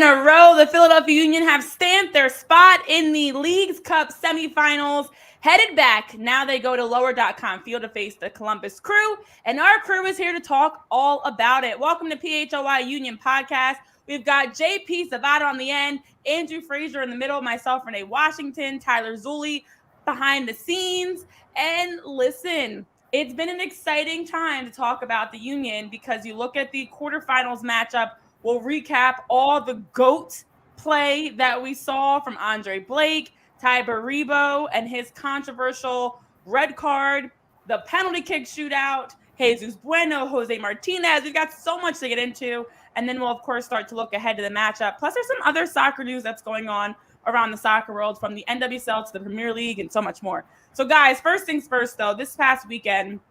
a row, the Philadelphia Union have stamped their spot in the Leagues Cup semifinals. Headed back, now they go to lower.com field to face the Columbus Crew, and our crew is here to talk all about it. Welcome to PHOI Union Podcast. We've got JP Zapata on the end, Andrew Frazier in the middle, myself, Renee Washington, Tyler Zulli behind the scenes. And listen, it's been an exciting time to talk about the Union because you look at the quarterfinals matchup. We'll recap all the GOAT play that we saw from Andre Blake, Tai Baribo, and his controversial red card, the penalty kick shootout, Jesus Bueno, Jose Martinez. We've got so much to get into. And then we'll, of course, start to look ahead to the matchup. Plus, there's some other soccer news that's going on around the soccer world, from the NWSL to the Premier League and so much more. So, guys, first things first, though, this past weekend,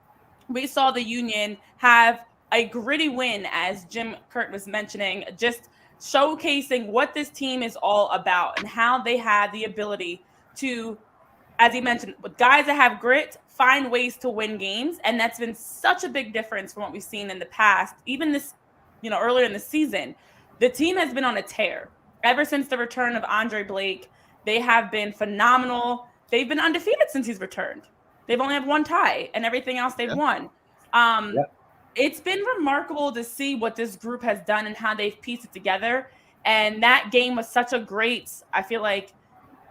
we saw the Union have a gritty win, as Jim Kurt was mentioning, just showcasing what this team is all about and how they have the ability to, as he mentioned, with guys that have grit, find ways to win games. And that's been such a big difference from what we've seen in the past. Even this, earlier in the season, the team has been on a tear. Ever since the return of Andre Blake, they have been phenomenal. They've been undefeated since he's returned. They've only had one tie, and everything else they've won. It's been remarkable to see what this group has done and how they've pieced it together. And that game was such a great, I feel like,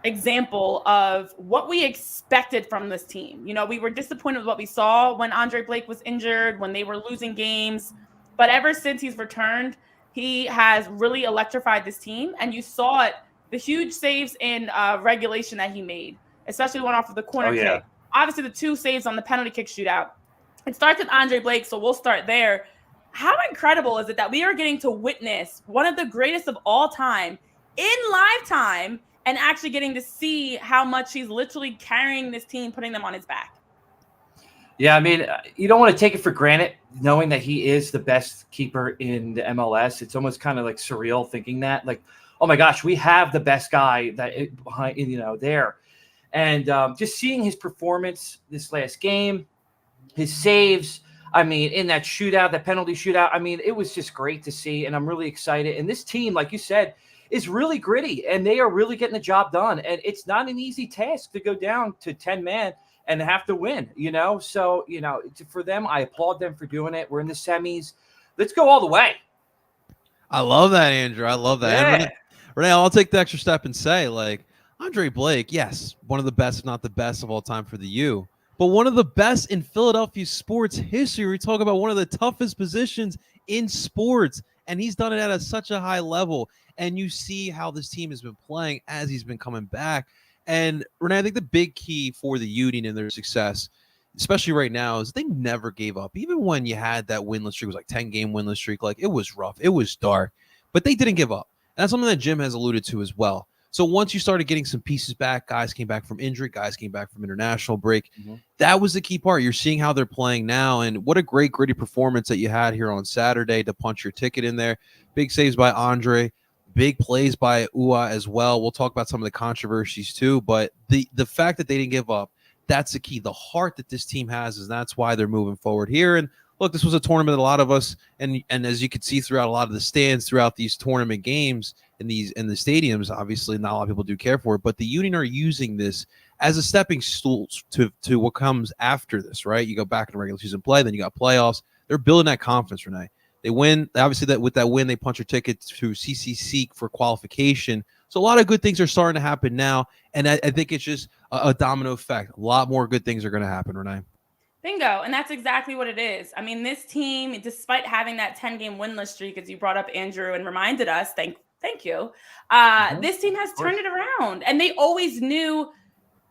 example of what we expected from this team. We were disappointed with what we saw when Andre Blake was injured, when they were losing games. But ever since he's returned, he has really electrified this team. And you saw it, the huge saves in regulation that he made, especially one off of the corner kick. Obviously, the two saves on the penalty kick shootout. It starts with Andre Blake, so we'll start there. How incredible is it that we are getting to witness one of the greatest of all time in live time and actually getting to see how much he's literally carrying this team, putting them on his back? Yeah, I mean, you don't want to take it for granted, knowing that he is the best keeper in the MLS. It's almost kind of like surreal thinking that, like, oh my gosh, we have the best guy that behind, there. And just seeing his performance this last game, his saves, I mean, in that shootout, that penalty shootout, I mean, it was just great to see, and I'm really excited. And this team, like you said, is really gritty, and they are really getting the job done. And it's not an easy task to go down to 10-man and have to win, So, for them, I applaud them for doing it. We're in the semis. Let's go all the way. I love that, Andrew. I love that. Yeah. And Renee, I'll take the extra step and say, like, Andre Blake, yes, one of the best, if not the best of all time for the U. But one of the best in Philadelphia sports history. We talk about one of the toughest positions in sports, and he's done it at such a high level. And you see how this team has been playing as he's been coming back. And Renee, I think the big key for the Union and their success, especially right now, is they never gave up. Even when you had that winless streak, it was like 10-game winless streak, like it was rough, it was dark, but they didn't give up. And that's something that Jim has alluded to as well. So once you started getting some pieces back, guys came back from injury, guys came back from international break. That was the key part. You're seeing how they're playing now, and what a great, gritty performance that you had here on Saturday to punch your ticket in there. Big saves by Andre, big plays by Ua as well. We'll talk about some of the controversies too, but the fact that they didn't give up, that's the key. The heart that this team has, is that's why they're moving forward here. And look, this was a tournament that a lot of us, and as you could see throughout a lot of the stands throughout these tournament games in the stadiums, obviously not a lot of people do care for it, but the Union are using this as a stepping stool to what comes after this, right? You go back into regular season play, then you got playoffs. They're building that confidence, Renee. They win. Obviously, that with that win, they punch your ticket to CCC for qualification. So a lot of good things are starting to happen now, and I think it's just a domino effect. A lot more good things are going to happen, Renee. Bingo. And that's exactly what it is. I mean, this team, despite having that 10-game winless streak, as you brought up, Andrew, and reminded us, thank you, this team has turned it around. And they always knew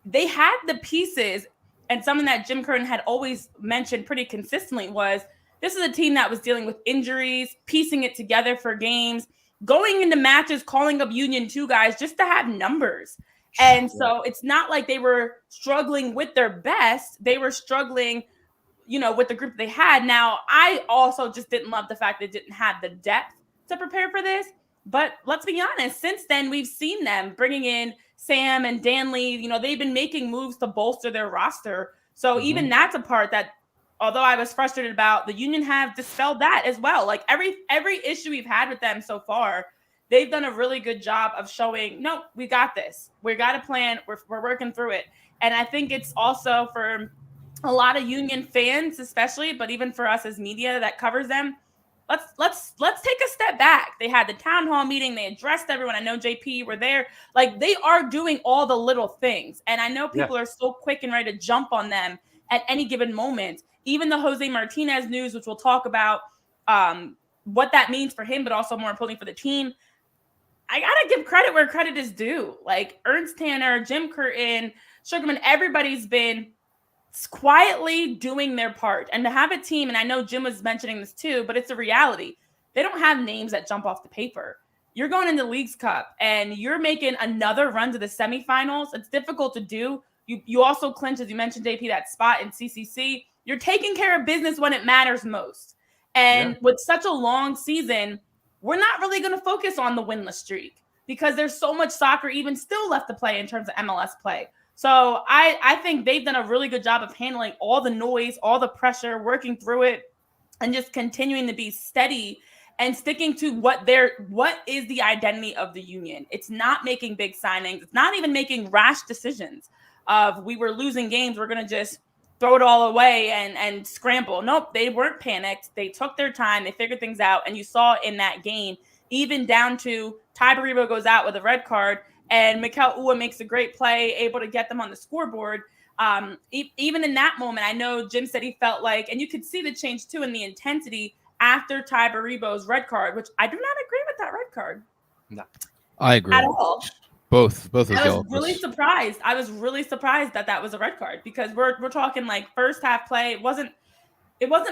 they had the pieces. And something that Jim Curtin had always mentioned pretty consistently was, this is a team that was dealing with injuries, piecing it together for games, going into matches, calling up Union 2 guys just to have numbers. And so it's not like they were struggling with their best. They were struggling, with the group they had. Now, I also just didn't love the fact they didn't have the depth to prepare for this. But let's be honest, since then, we've seen them bringing in Sam and Danley. They've been making moves to bolster their roster. So even that's a part that, although I was frustrated about, the Union have dispelled that as well. Like every issue we've had with them so far, they've done a really good job of showing, no, we got this. We got a plan. We're working through it. And I think it's also for a lot of Union fans, especially, but even for us as media that covers them, let's take a step back. They had the town hall meeting. They addressed everyone. I know JP were there. Like, they are doing all the little things. And I know people are so quick and ready to jump on them at any given moment. Even the Jose Martinez news, which we'll talk about what that means for him, but also more importantly for the team. I got to give credit where credit is due. Like Ernst Tanner, Jim Curtin, Sugarman, everybody's been quietly doing their part. And to have a team, and I know Jim was mentioning this too, but it's a reality. They don't have names that jump off the paper. You're going into Leagues Cup and you're making another run to the semifinals. It's difficult to do. You also clinch, as you mentioned, JP, that spot in CCC. You're taking care of business when it matters most. And with such a long season, we're not really going to focus on the winless streak because there's so much soccer even still left to play in terms of MLS play. So I think they've done a really good job of handling all the noise, all the pressure, working through it, and just continuing to be steady and sticking to what is the identity of the Union. It's not making big signings. It's not even making rash decisions of we were losing games, we're going to just throw it all away and scramble. Nope, they weren't panicked. They took their time. They figured things out. And you saw in that game, even down to Tai Baribo goes out with a red card and Mikel Ua makes a great play, able to get them on the scoreboard. Even in that moment, I know Jim said he felt like, and you could see the change too in the intensity after Tai Baribo's red card, which I do not agree with that red card. No, I agree at all. Both of I was really surprised. I was really surprised that was a red card because we're talking like first half play. It wasn't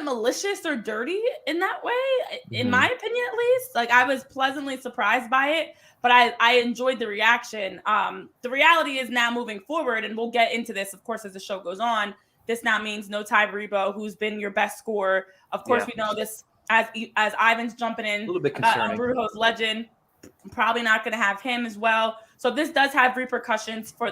malicious or dirty in that way, in my opinion, at least. Like, I was pleasantly surprised by it, but I enjoyed the reaction. The reality is now moving forward, and we'll get into this, of course, as the show goes on. This now means no Tai Baribo, who's been your best scorer. Of course, we know this as Ivan's jumping in. A little bit concerning. Brujo's legend. Probably not going to have him as well. So this does have repercussions for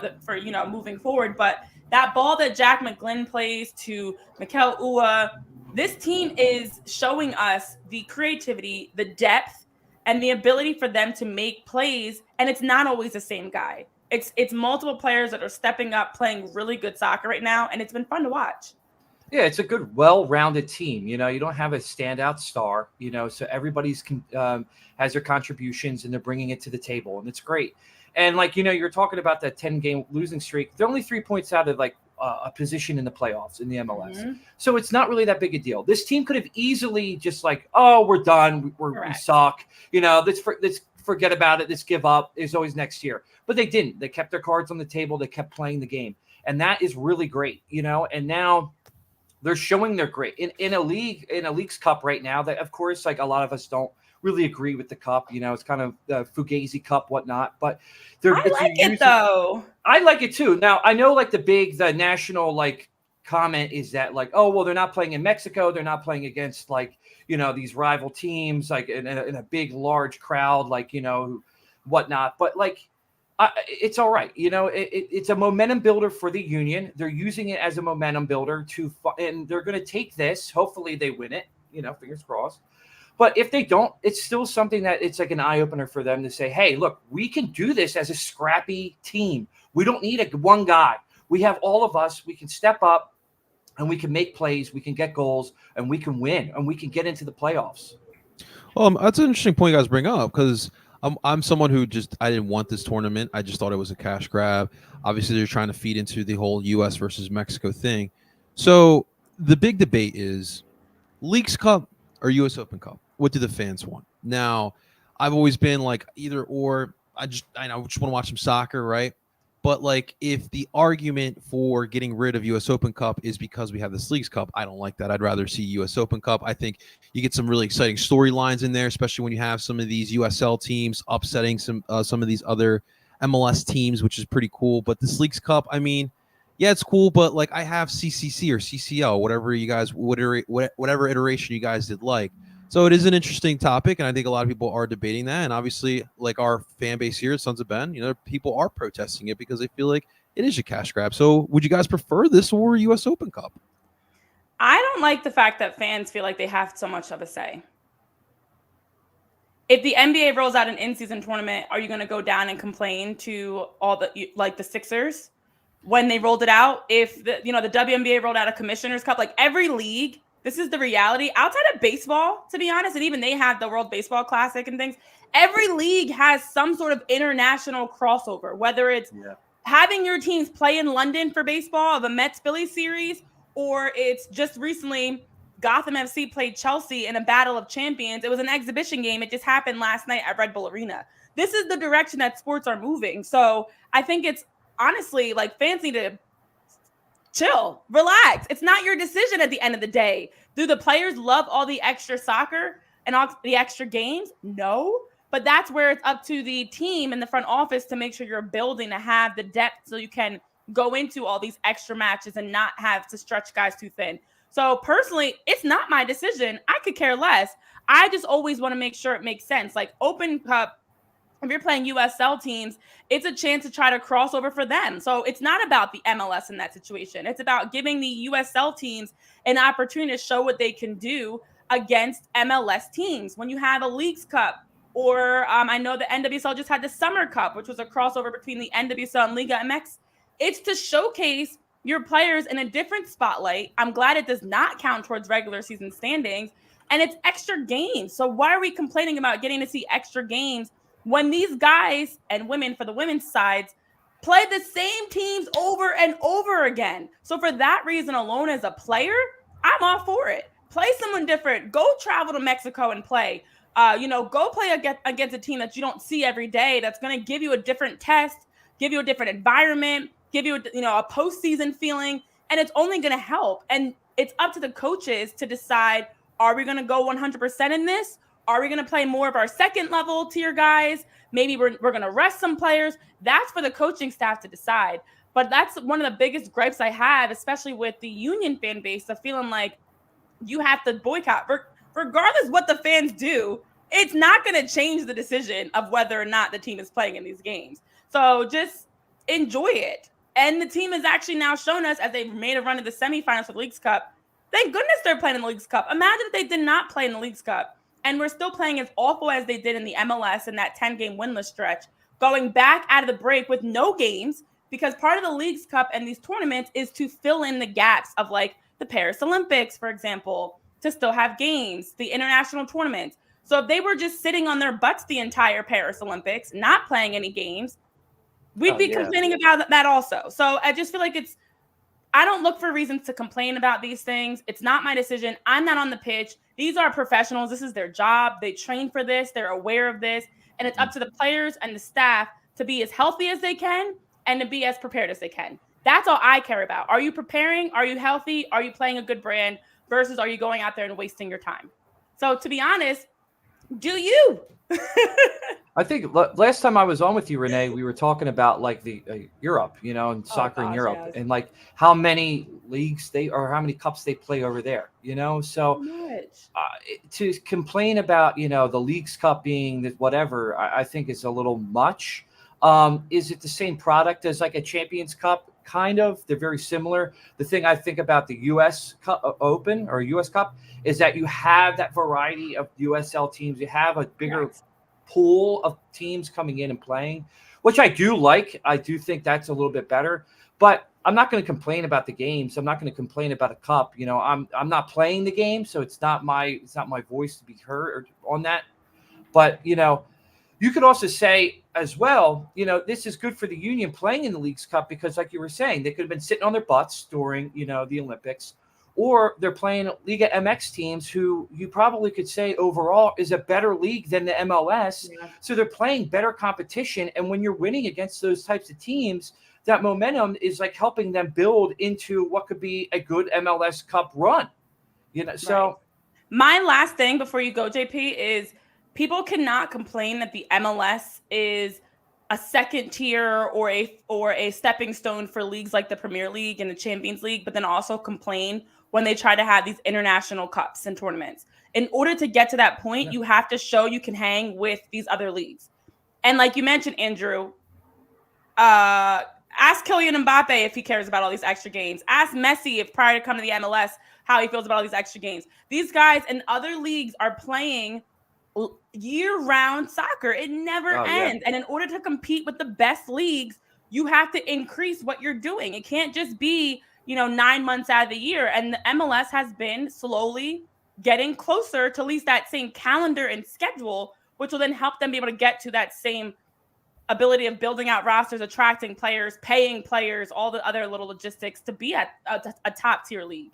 moving forward. But that ball that Jack McGlynn plays to Mikel Ua, this team is showing us the creativity, the depth, and the ability for them to make plays. And it's not always the same guy. It's multiple players that are stepping up, playing really good soccer right now, and it's been fun to watch. Yeah, it's a good, well-rounded team. You don't have a standout star, so everybody's has their contributions and they're bringing it to the table, and it's great. And you're talking about that 10-game losing streak. They're only 3 points out of a position in the playoffs in the MLS. Mm-hmm. So it's not really that big a deal. This team could have easily just we're done. We suck. Let's forget about it. Let's give up. There's always next year. But they didn't. They kept their cards on the table. They kept playing the game. And that is really great, and now they're showing they're great in a Leagues Cup right now that, of course, a lot of us don't really agree with the cup. It's kind of the Fugazi Cup, whatnot, but I like it though. I like it too. Now I know the national comment is that oh, well, they're not playing in Mexico. They're not playing against these rival teams, in a big, large crowd, whatnot. But it's all right. It's a momentum builder for the Union. They're using it as a momentum builder and they're going to take this. Hopefully they win it, fingers crossed. But if they don't, it's still something that it's an eye opener for them to say, hey, look, we can do this as a scrappy team. We don't need one guy. We have all of us. We can step up and we can make plays. We can get goals and we can win and we can get into the playoffs. Well, that's an interesting point you guys bring up because I'm someone who I didn't want this tournament. I just thought it was a cash grab. Obviously, they're trying to feed into the whole U.S. versus Mexico thing. So the big debate is Leagues Cup or U.S. Open Cup. What do the fans want? Now, I've always been either or. I just want to watch some soccer, right? But if the argument for getting rid of U.S. Open Cup is because we have this Leagues Cup, I don't like that. I'd rather see U.S. Open Cup. I think you get some really exciting storylines in there, especially when you have some of these USL teams upsetting some of these other MLS teams, which is pretty cool. But this Leagues Cup, yeah, it's cool, but I have CCC or CCL, whatever iteration you guys did like. So it is an interesting topic, and I think a lot of people are debating that. And obviously, our fan base here at Sons of Ben, people are protesting it because they feel like it is a cash grab. So would you guys prefer this or U.S. Open Cup? I don't like the fact that fans feel like they have so much of a say. if the NBA rolls out an in-season tournament, are you going to go down and complain to all the Sixers when they rolled it out? If the WNBA rolled out a Commissioner's Cup, like every league, this is the reality. Outside of baseball, to be honest, and even they have the World Baseball Classic and things, every league has some sort of international crossover, whether it's having your teams play in London for baseball of a Mets-Phillies series, or it's just recently Gotham FC played Chelsea in a Battle of Champions. It was an exhibition game. It just happened last night at Red Bull Arena. This is the direction that sports are moving. So I think it's honestly like fans need to chill, relax. It's not your decision at the end of the day. Do the players love all the extra soccer and all the extra games? No. But that's where it's up to the team in the front office to make sure you're building to have the depth so you can go into all these extra matches and not have to stretch guys too thin. So personally, it's not my decision. I could care less. I just always want to make sure it makes sense. Like Open Cup, if you're playing USL teams, it's a chance to try to cross over for them. So it's not about the MLS in that situation. It's about giving the USL teams an opportunity to show what they can do against MLS teams. When you have a Leagues Cup, or I know the NWSL just had the Summer Cup, which was a crossover between the NWSL and Liga MX. It's to showcase your players in a different spotlight. I'm glad it does not count towards regular season standings, and it's extra games. So why are we complaining about getting to see extra games when these guys and women, for the women's sides, play the same teams over and over again? So for that reason alone, as a player, I'm all for it. Play someone different. Go travel to Mexico and play. Go play against a team that you don't see every day. That's going to give you a different test, give you a different environment, give you a postseason feeling, and it's only going to help. And it's up to the coaches to decide: are we going to go 100% in this? Are we going to play more of our second level tier guys? Maybe we're going to rest some players. That's for the coaching staff to decide. But that's one of the biggest gripes I have, especially with the Union fan base, of feeling like you have to boycott. Regardless what the fans do, it's not going to change the decision of whether or not the team is playing in these games. So just enjoy it. And the team has actually now shown us, as they've made a run to the semifinals for the Leagues Cup, thank goodness they're playing in the Leagues Cup. Imagine if they did not play in the Leagues Cup and we're still playing as awful as they did in the MLS in that 10-game winless stretch, going back out of the break with no games, because part of the Leagues Cup and these tournaments is to fill in the gaps of like the Paris Olympics, for example, to still have games, the international tournaments. So if they were just sitting on their butts the entire Paris Olympics, not playing any games, we'd be complaining about that also. So I just feel like I don't look for reasons to complain about these things. It's not my decision. I'm not on the pitch. These are professionals. This is their job. They train for this. They're aware of this. And it's up to the players and the staff to be as healthy as they can and to be as prepared as they can. That's all I care about. Are you preparing? Are you healthy? Are you playing a good brand? Versus are you going out there and wasting your time? So to be honest, do you? I think last time I was on with you, Renee, we were talking about like the Europe, and soccer in Europe, yes, and like how many leagues how many cups they play over there, So to complain about, the Leagues Cup being whatever, I think is a little much. Is it the same product as like a Champions Cup? Kind of. They're very similar. The thing I think about the U.S. Cup, Open or U.S. Cup is that you have that variety of USL teams. You have a bigger pool of teams coming in and playing, which I do like. I do think that's a little bit better. But I'm not going to complain about the games. I'm not going to complain about a cup. I'm not playing the game, so it's not my voice to be heard on that. But you could also say as well, this is good for the Union playing in the Leagues Cup because, like you were saying, they could have been sitting on their butts during, the Olympics, or they're playing Liga MX teams who you probably could say overall is a better league than the MLS. Yeah. So they're playing better competition. And when you're winning against those types of teams, that momentum is like helping them build into what could be a good MLS Cup run. So my last thing before you go, JP, is people cannot complain that the MLS is a second tier or a stepping stone for leagues like the Premier League and the Champions League, but then also complain when they try to have these international cups and tournaments. In order to get to that point, you have to show you can hang with these other leagues. And like you mentioned, Andrew, ask Kylian Mbappe if he cares about all these extra games. Ask Messi if prior to coming to the MLS, how he feels about all these extra games. These guys in other leagues are playing year-round soccer. It never ends. And in order to compete with the best leagues, you have to increase what you're doing. It can't just be, 9 months out of the year. And the MLS has been slowly getting closer to at least that same calendar and schedule, which will then help them be able to get to that same ability of building out rosters, attracting players, paying players, all the other little logistics to be at a top-tier league.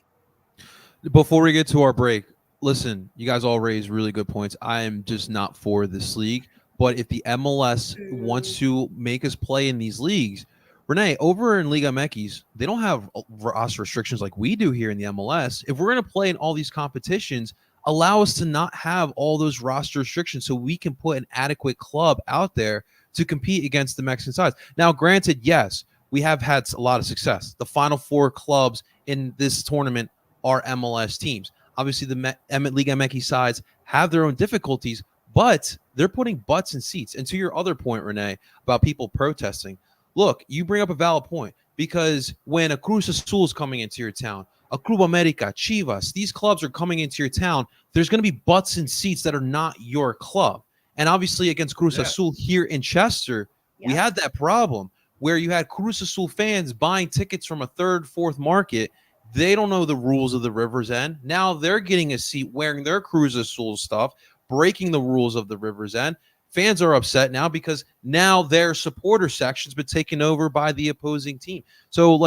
Before we get to our break, listen, you guys all raised really good points. I am just not for this league. But if the MLS wants to make us play in these leagues, Renee, over in Liga MX, they don't have roster restrictions like we do here in the MLS. If we're going to play in all these competitions, allow us to not have all those roster restrictions so we can put an adequate club out there to compete against the Mexican sides. Now, granted, yes, we have had a lot of success. The final 4 clubs in this tournament are MLS teams. Obviously, the Liga MX sides have their own difficulties, but they're putting butts in seats. And to your other point, Renee, about people protesting, look, you bring up a valid point, because when a Cruz Azul is coming into your town, a Club America, Chivas, these clubs are coming into your town, there's going to be butts in seats that are not your club. And obviously against Cruz Azul here in Chester, we had that problem where you had Cruz Azul fans buying tickets from a third, fourth market. They don't know the rules of the River's End. Now they're getting a seat wearing their Cruz Azul stuff, breaking the rules of the River's End. Fans are upset now because now their supporter section's been taken over by the opposing team. So,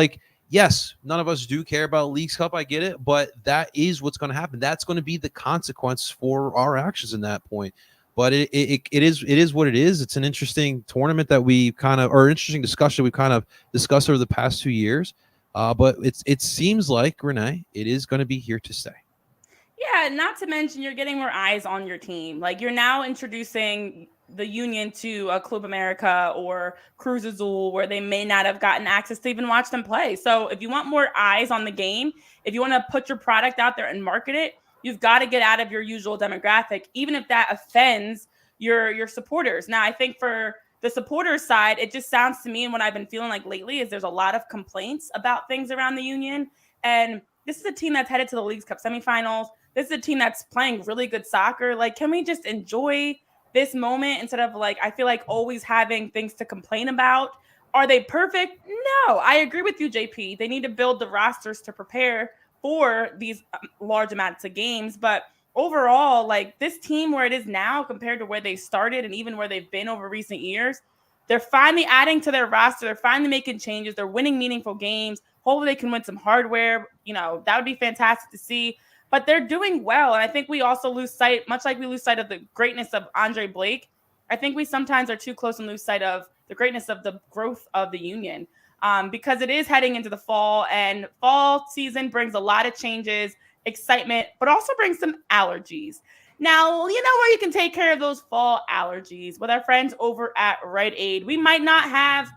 yes, none of us do care about Leagues Cup. I get it, but that is what's going to happen. That's going to be the consequence for our actions in that point. But it is what it is. It's an interesting tournament that we interesting discussion we kind of discussed over the past 2 years. But it seems like, Renee, it is going to be here to stay. Yeah, not to mention you're getting more eyes on your team. You're now introducing the union to a Club America or Cruz Azul, where they may not have gotten access to even watch them play. So if you want more eyes on the game, if you want to put your product out there and market it, you've got to get out of your usual demographic, even if that offends your supporters. Now, I think for the supporters side, it just sounds to me, and what I've been feeling like lately is there's a lot of complaints about things around the union. And this is a team that's headed to the Leagues Cup semifinals. This is a team that's playing really good soccer. Can we just enjoy this moment instead of I feel like always having things to complain about? Are they perfect? No, I agree with you, JP. They need to build the rosters to prepare for these large amounts of games. But overall, this team where it is now compared to where they started and even where they've been over recent years, they're finally adding to their roster. They're finally making changes. They're winning meaningful games. Hopefully they can win some hardware. That would be fantastic to see. But they're doing well. And I think we also lose sight, much like we lose sight of the greatness of Andre Blake, I think we sometimes are too close and lose sight of the greatness of the growth of the union, because it is heading into the fall, and fall season brings a lot of changes, excitement, but also brings some allergies. Now, you know where you can take care of those fall allergies? With our friends over at Rite Aid. We might not have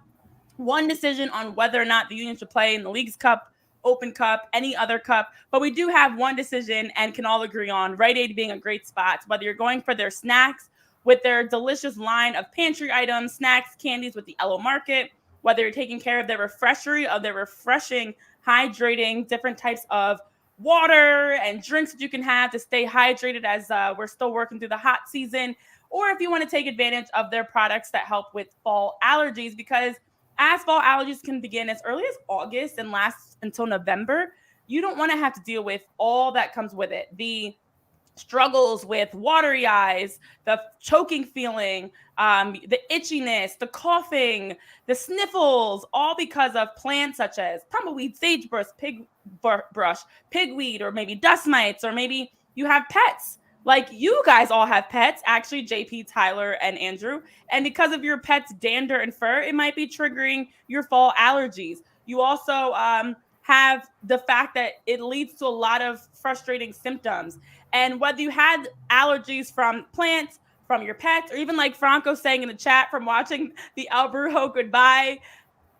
one decision on whether or not the union should play in the Leagues Cup, Open Cup, any other cup, but we do have one decision and can all agree on Rite Aid being a great spot. Whether you're going for their snacks with their delicious line of pantry items, snacks, candies with the Elo Market, whether you're taking care of their refreshery, of their refreshing, hydrating, different types of water and drinks that you can have to stay hydrated as we're still working through the hot season, or if you want to take advantage of their products that help with fall allergies, because as fall allergies can begin as early as August and last until November, you don't want to have to deal with all that comes with it. The struggles with watery eyes, the choking feeling, the itchiness, the coughing, the sniffles, all because of plants such as tumbleweed, sagebrush, pigweed, or maybe dust mites, or maybe you have pets. You guys all have pets, actually, JP, Tyler, and Andrew. And because of your pet's dander and fur, it might be triggering your fall allergies. You also have the fact that it leads to a lot of frustrating symptoms. And whether you had allergies from plants, from your pets, or even like Franco saying in the chat from watching the El Brujo goodbye,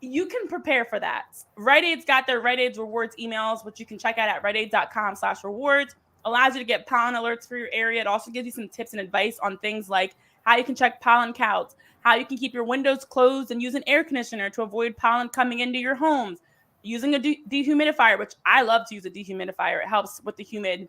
you can prepare for that. Rite Aid's got their Rite Aid's rewards emails, which you can check out at riteaid.com/rewards. Allows you to get pollen alerts for your area. It also gives you some tips and advice on things like how you can check pollen counts, how you can keep your windows closed and use an air conditioner to avoid pollen coming into your homes, using a dehumidifier, which I love to use a dehumidifier. It helps with the humid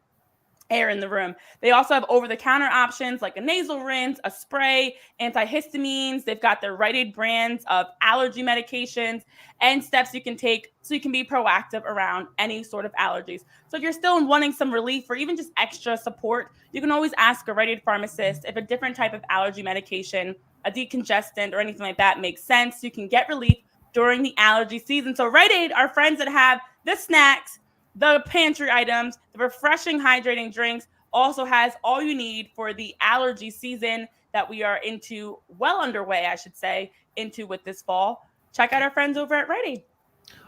air in the room. They also have over-the-counter options like a nasal rinse, a spray, antihistamines. They've got their Rite Aid brands of allergy medications and steps you can take so you can be proactive around any sort of allergies. So if you're still wanting some relief or even just extra support, you can always ask a Rite Aid pharmacist if a different type of allergy medication, a decongestant, or anything like that makes sense. So you can get relief during the allergy season. So Rite Aid, our friends that have the snacks, the pantry items, the refreshing, hydrating drinks, also has all you need for the allergy season that we are well underway, I should say, into with this fall. Check out our friends over at Rite Aid.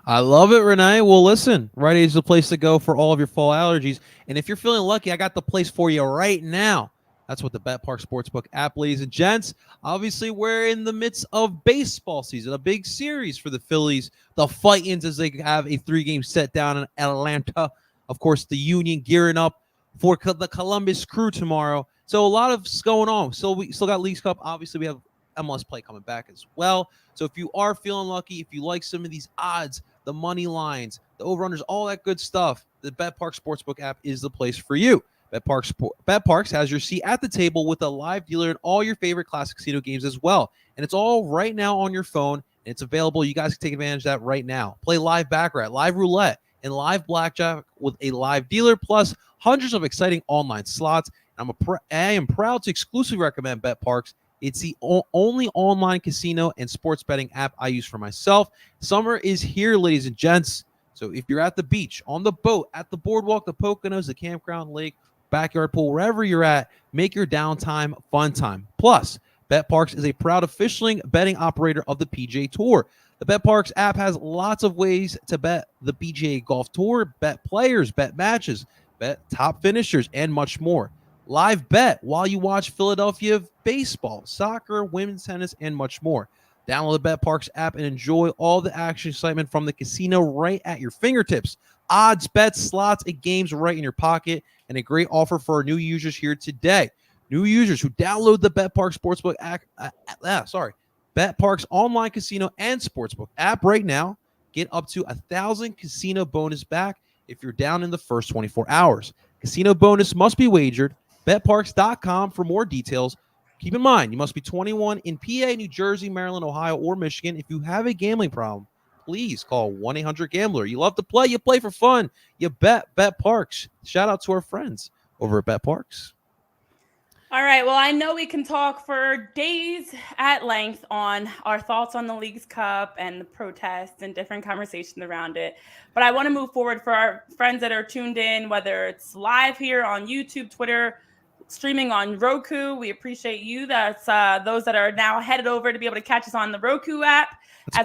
I love it, Renee. Well, listen, Rite Aid is the place to go for all of your fall allergies. And if you're feeling lucky, I got the place for you right now. That's what the BetParx Sportsbook app, ladies and gents. Obviously, we're in the midst of baseball season, a big series for the Phillies, the Fight-Ins, as they have a 3-game set down in Atlanta. Of course, the Union gearing up for the Columbus Crew tomorrow. So a lot of going on. So we still got Leagues Cup. Obviously, we have MLS play coming back as well. So if you are feeling lucky, if you like some of these odds, the money lines, the over-unders, all that good stuff, the BetParx Sportsbook app is the place for you. BetParx has your seat at the table with a live dealer in all your favorite classic casino games as well. And it's all right now on your phone, and it's available. You guys can take advantage of that right now. Play live baccarat, live roulette, and live blackjack with a live dealer, plus hundreds of exciting online slots. I am proud to exclusively recommend BetParx. It's the only online casino and sports betting app I use for myself. Summer is here, ladies and gents. So if you're at the beach, on the boat, at the boardwalk, the Poconos, the campground, lake, backyard pool, wherever you're at, make your downtime fun time. Plus, BetParx is a proud official betting operator of the PGA Tour. The BetParx app has lots of ways to bet the PGA Golf Tour, bet players, bet matches, bet top finishers, and much more. Live bet while you watch Philadelphia baseball, soccer, women's tennis, and much more. Download the BetParx app and enjoy all the action excitement from the casino right at your fingertips. Odds, bets, slots, and games right in your pocket, and a great offer for our new users here today. New users who download the BetParx Sportsbook BetParx online casino and sportsbook app right now, get up to 1,000 casino bonus back if you're down in the first 24 hours. Casino bonus must be wagered. BetParx.com for more details. Keep in mind, you must be 21 in PA, New Jersey, Maryland, Ohio, or Michigan. If you have a gambling problem, please call 1-800-GAMBLER. You love to play, you play for fun, you bet. BetParx. Shout out to our friends over at BetParx. All right. Well, I know we can talk for days at length on our thoughts on the Leagues Cup and the protests and different conversations around it. But I want to move forward for our friends that are tuned in, whether it's live here on YouTube, Twitter, streaming on Roku. We appreciate you. That's those that are now headed over to be able to catch us on the Roku app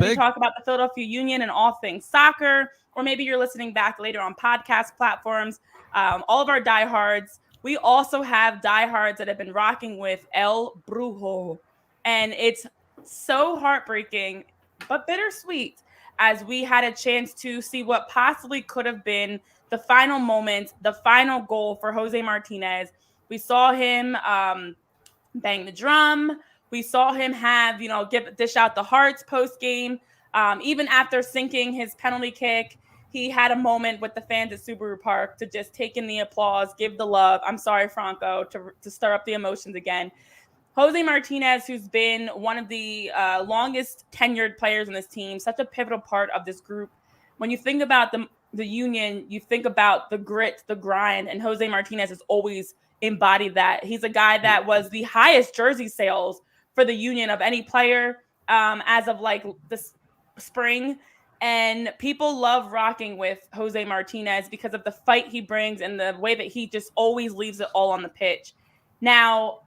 we talk about the Philadelphia Union and all things soccer, or maybe you're listening back later on podcast platforms. All of our diehards. We also have diehards that have been rocking with El Brujo, and it's so heartbreaking but bittersweet as we had a chance to see what possibly could have been the final moment, the final goal for Jose Martinez. We saw him bang the drum. We saw him have, dish out the hearts post game. Even after sinking his penalty kick, he had a moment with the fans at Subaru Park to just take in the applause, give the love. I'm sorry, Franco, to stir up the emotions again. Jose Martinez, who's been one of the longest tenured players in this team, such a pivotal part of this group. When you think about the Union, you think about the grit, the grind, and Jose Martinez has always embodied that. He's a guy that was the highest jersey sales for the Union of any player as of like this spring. And people love rocking with Jose Martinez because of the fight he brings and the way that he just always leaves it all on the pitch. Now,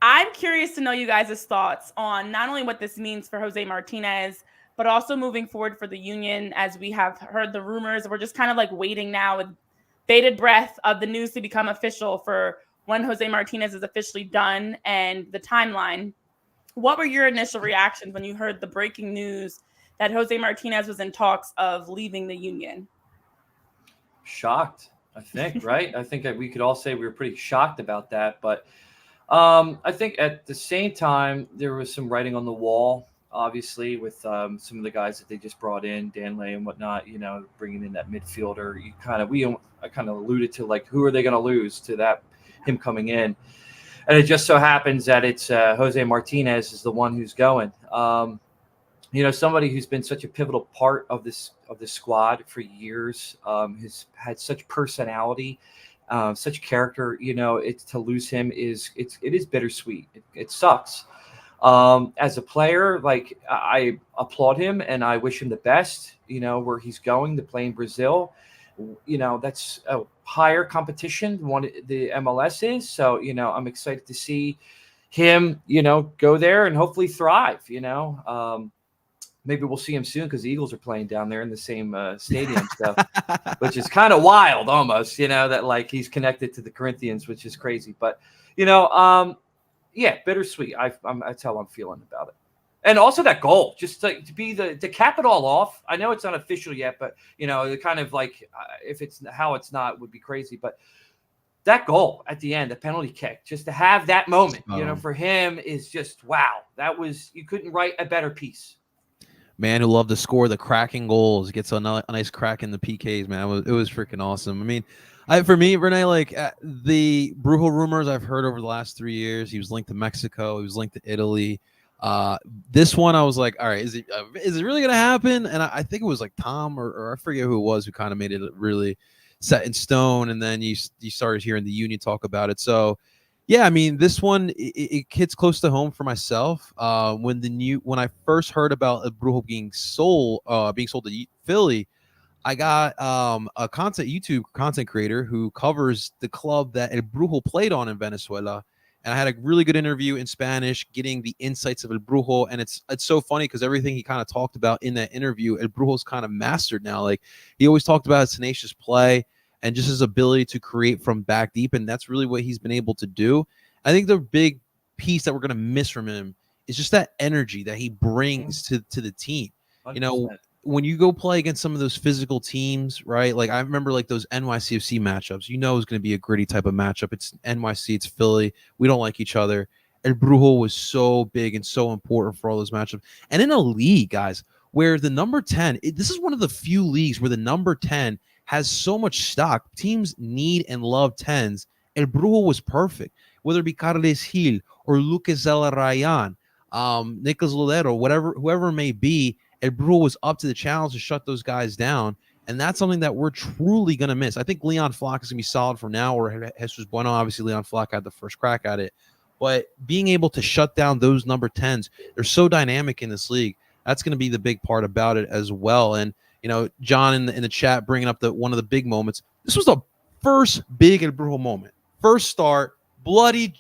I'm curious to know you guys' thoughts on not only what this means for Jose Martinez, but also moving forward for the Union, as we have heard the rumors. We're just kind of like waiting now with bated breath of the news to become official for when Jose Martinez is officially done and the timeline. What were your initial reactions when you heard the breaking news that Jose Martinez was in talks of leaving the Union? Shocked, I think, right? I think that we could all say we were pretty shocked about that. But I think at the same time, there was some writing on the wall. obviously, with some of the guys that they just brought in, Danley and whatnot. Bringing in that midfielder. I kind of alluded to like who are they going to lose to that him coming in, and it just so happens that it's Jose Martinez is the one who's going. Somebody who's been such a pivotal part of this squad for years, has had such personality, such character. It's to lose him it is bittersweet. It sucks. As a player, like I applaud him and I wish him the best. Where he's going to play in Brazil. That's a higher competition than what the MLS is. So I'm excited to see him go there and hopefully thrive. Maybe we'll see him soon because the Eagles are playing down there in the same stadium stuff, which is kind of wild almost, that like he's connected to the Corinthians, which is crazy. But, yeah, bittersweet. That's how I'm feeling about it. And also that goal, just to be to cap it all off. I know it's not official yet, but, kind of like if it's how it's not would be crazy. But that goal at the end, the penalty kick, just to have that moment, for him is just, wow. You couldn't write a better piece. Man who loved to score the cracking goals, gets a nice crack in the PKs, man. It was freaking awesome. I mean, for me, Renee, like the Brujo rumors I've heard over the last 3 years, he was linked to Mexico, he was linked to Italy. This one, I was like, all right, is it really going to happen? And I think it was like Tom or I forget who it was who kind of made it really set in stone. And then you started hearing the union talk about it. So, yeah, I mean, this one it hits close to home for myself. When I first heard about Brujo being sold to Philly, I got a YouTube content creator who covers the club that El Brujo played on in Venezuela, and I had a really good interview in Spanish, getting the insights of El Brujo, and it's so funny because everything he kind of talked about in that interview, El Brujo's kind of mastered now. Like he always talked about his tenacious play and just his ability to create from back deep. And that's really what he's been able to do. I think the big piece that we're going to miss from him is just that energy that he brings to the team. 100%. When you go play against some of those physical teams, right? Like I remember like those NYCFC matchups, it's going to be a gritty type of matchup. It's NYC, it's Philly. We don't like each other. El Brujo was so big and so important for all those matchups. And in a league, guys, where the number 10, this is one of the few leagues where the number 10 has so much stock. Teams need and love 10s. El Brujo was perfect. Whether it be Carles Gil or Lucas Zelarayan, Nicolas Lodero, whoever it may be, El Brujo was up to the challenge to shut those guys down. And that's something that we're truly going to miss. I think Leon Flock is going to be solid for now, or Jesus Bueno. Obviously, Leon Flock had the first crack at it. But being able to shut down those number 10s, they're so dynamic in this league. That's going to be the big part about it as well. And, John in the chat bringing up one of the big moments. This was the first big El Brujo moment. First start, bloody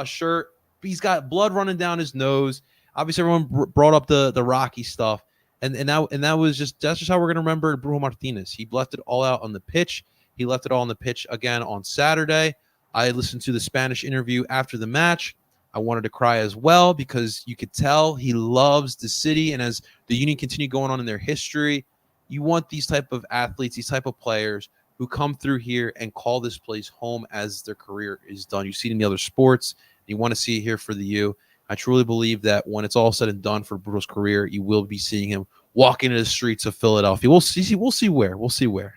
shirt. He's got blood running down his nose. Obviously, everyone brought up the Rocky stuff, and that's just how we're gonna remember Brujo Martinez. He left it all out on the pitch. He left it all on the pitch again on Saturday. I listened to the Spanish interview after the match. I wanted to cry as well because you could tell he loves the city, and as the Union continue going on in their history, you want these type of athletes, these type of players who come through here and call this place home as their career is done. You see it in the other sports. You want to see it here for the U. I truly believe that when it's all said and done for Brujo's career, you will be seeing him walking into the streets of Philadelphia. We'll see where.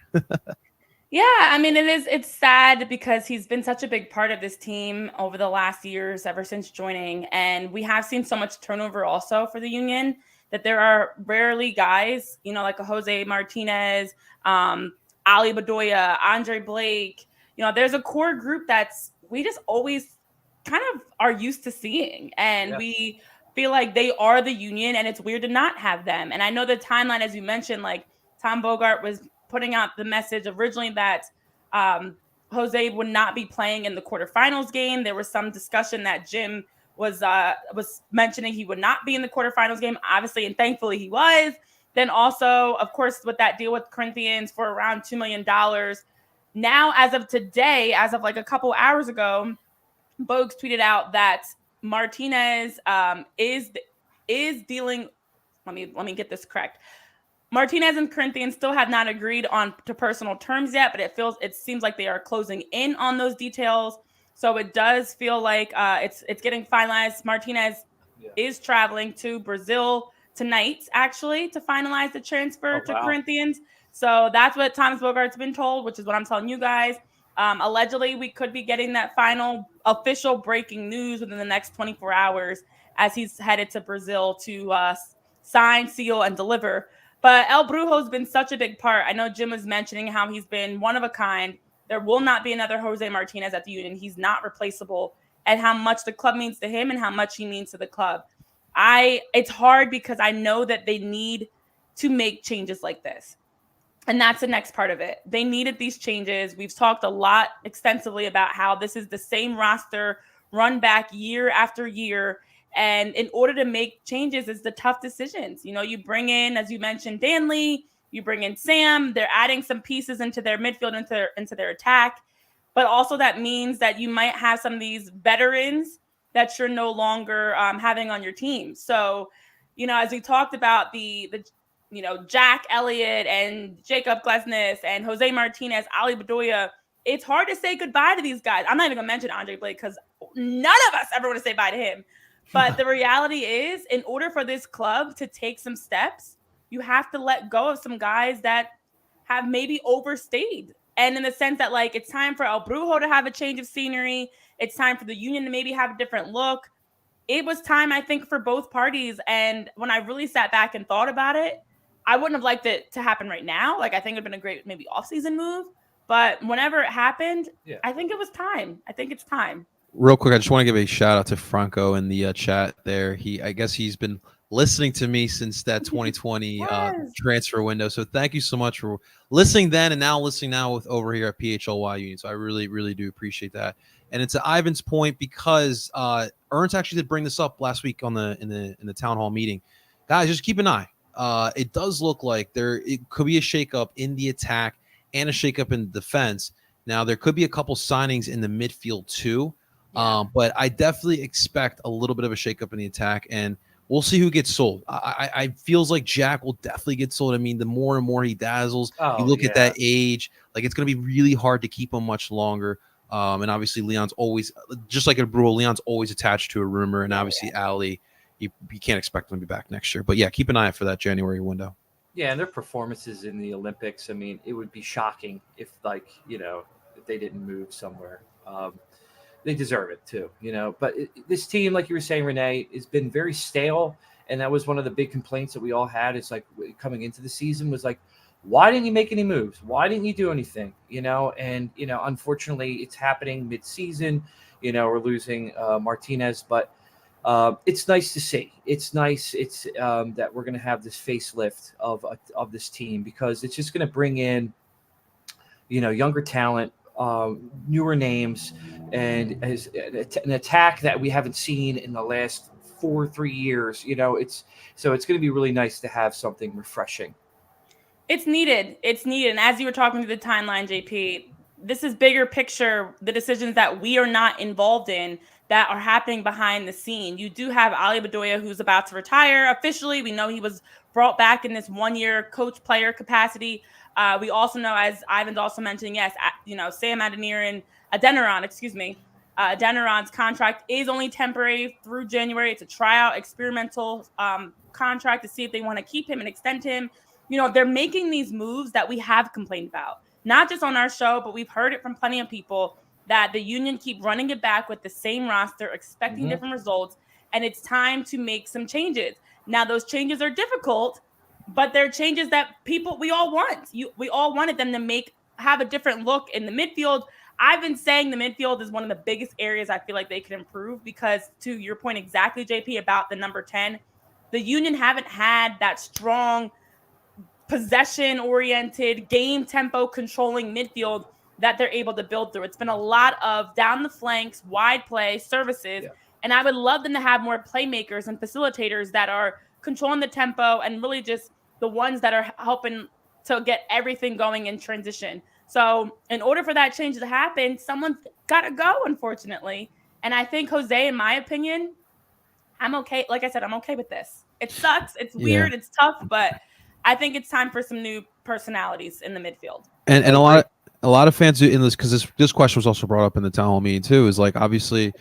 Yeah, I mean, it's sad because he's been such a big part of this team over the last years, ever since joining. And we have seen so much turnover also for the Union that there are rarely guys, like a Jose Martinez, Ali Bedoya, Andre Blake. There's a core group we just always kind of are used to seeing. And we feel like they are the Union, and it's weird to not have them. And I know the timeline, as you mentioned, like Tom Bogart was putting out the message originally that Jose would not be playing in the quarterfinals game. There was some discussion that Jim was mentioning he would not be in the quarterfinals game, obviously, and thankfully he was. Then also, of course, with that deal with Corinthians for around $2 million. Now, as of today, as of like a couple hours ago, Bogues tweeted out that Martinez is dealing. Let me get this correct. Martinez and Corinthians still have not agreed to personal terms yet, but it seems like they are closing in on those details. So it does feel like it's getting finalized. Martinez is traveling to Brazil tonight, actually, to finalize the transfer to Corinthians. So that's what Thomas Bogart's been told, which is what I'm telling you guys. Allegedly, we could be getting that final official breaking news within the next 24 hours as he's headed to Brazil to sign, seal, and deliver. But El Brujo's been such a big part. I know Jim was mentioning how he's been one of a kind. There will not be another Jose Martinez at the Union. He's not replaceable, and how much the club means to him and how much he means to the club. It's hard because I know that they need to make changes like this. And that's the next part of it. They needed these changes. We've talked a lot extensively about how this is the same roster run back year after year. And in order to make changes, it's the tough decisions. You know, you bring in, as you mentioned, Danley, you bring in Sam. They're adding some pieces into their midfield, into their attack. But also that means that you might have some of these veterans that you're no longer having on your team. So, you know, as we talked about the Jack Elliott and Jacob Glesnes and Jose Martinez, Ali Bedoya, it's hard to say goodbye to these guys. I'm not even going to mention Andre Blake because none of us ever want to say bye to him. But the reality is, in order for this club to take some steps, you have to let go of some guys that have maybe overstayed. And in the sense that, like, it's time for El Brujo to have a change of scenery. It's time for the Union to maybe have a different look. It was time, I think, for both parties. And when I really sat back and thought about it, I wouldn't have liked it to happen right now. Like, I think it'd been a great maybe off-season move. But whenever it happened, I think it was time. I think it's time. Real quick, I just want to give a shout out to Franco in the chat there. I guess he's been listening to me since that 2020 transfer window. So thank you so much for listening then and now listening now with over here at PHLY Union. So I really, really do appreciate that. And it's to Ivan's point, because Ernst actually did bring this up last week on in the town hall meeting. Guys, just keep an eye. It does look like it could be a shakeup in the attack and a shakeup in the defense. Now, there could be a couple signings in the midfield too. But I definitely expect a little bit of a shakeup in the attack, and we'll see who gets sold. I feels like Jack will definitely get sold. I mean, the more and more he dazzles, you look at that age, like it's going to be really hard to keep him much longer. And obviously Leon's always, just like a Brujo, Leon's always attached to a rumor, and obviously Ali, you can't expect them to be back next year. But yeah, keep an eye out for that January window. Yeah, and their performances in the Olympics, I mean, it would be shocking if, like, if they didn't move somewhere. They deserve it too, But this team, like you were saying, Renee, has been very stale, and that was one of the big complaints that we all had. It's like coming into the season was like, why didn't you make any moves? Why didn't you do anything? And unfortunately, it's happening mid-season. We're losing Martinez, but it's nice to see. It's nice. It's that we're going to have this facelift of this team, because it's just going to bring in, younger talent. Newer names, and as an attack that we haven't seen in the last 3 years. It's going to be really nice to have something refreshing. It's needed. And as you were talking to the timeline, JP, this is bigger picture, the decisions that we are not involved in that are happening behind the scene. You do have Ali Bedoya, who's about to retire officially. We know he was brought back in this 1-year coach player capacity. We also know, as Ivan's also mentioning, Sam Adeniran's contract is only temporary through January. It's a tryout, experimental contract to see if they want to keep him and extend him. They're making these moves that we have complained about, not just on our show, but we've heard it from plenty of people that the Union keep running it back with the same roster, expecting different results, and it's time to make some changes. Now, those changes are difficult, but they're changes that we all want. We all wanted them to have a different look in the midfield. I've been saying the midfield is one of the biggest areas I feel like they can improve, because to your point exactly, JP, about the number 10, the Union haven't had that strong possession-oriented, game tempo controlling midfield that they're able to build through. It's been a lot of down the flanks, wide play, services, and I would love them to have more playmakers and facilitators that are controlling the tempo and really just the ones that are helping to get everything going in transition. So in order for that change to happen, someone's got to go, unfortunately. And I think Jose, in my opinion, I'm okay. Like I said, I'm okay with this. It sucks. It's weird. It's tough, but I think it's time for some new personalities in the midfield. And a lot of fans in this, because this question was also brought up in the town hall meeting too, is like, obviously,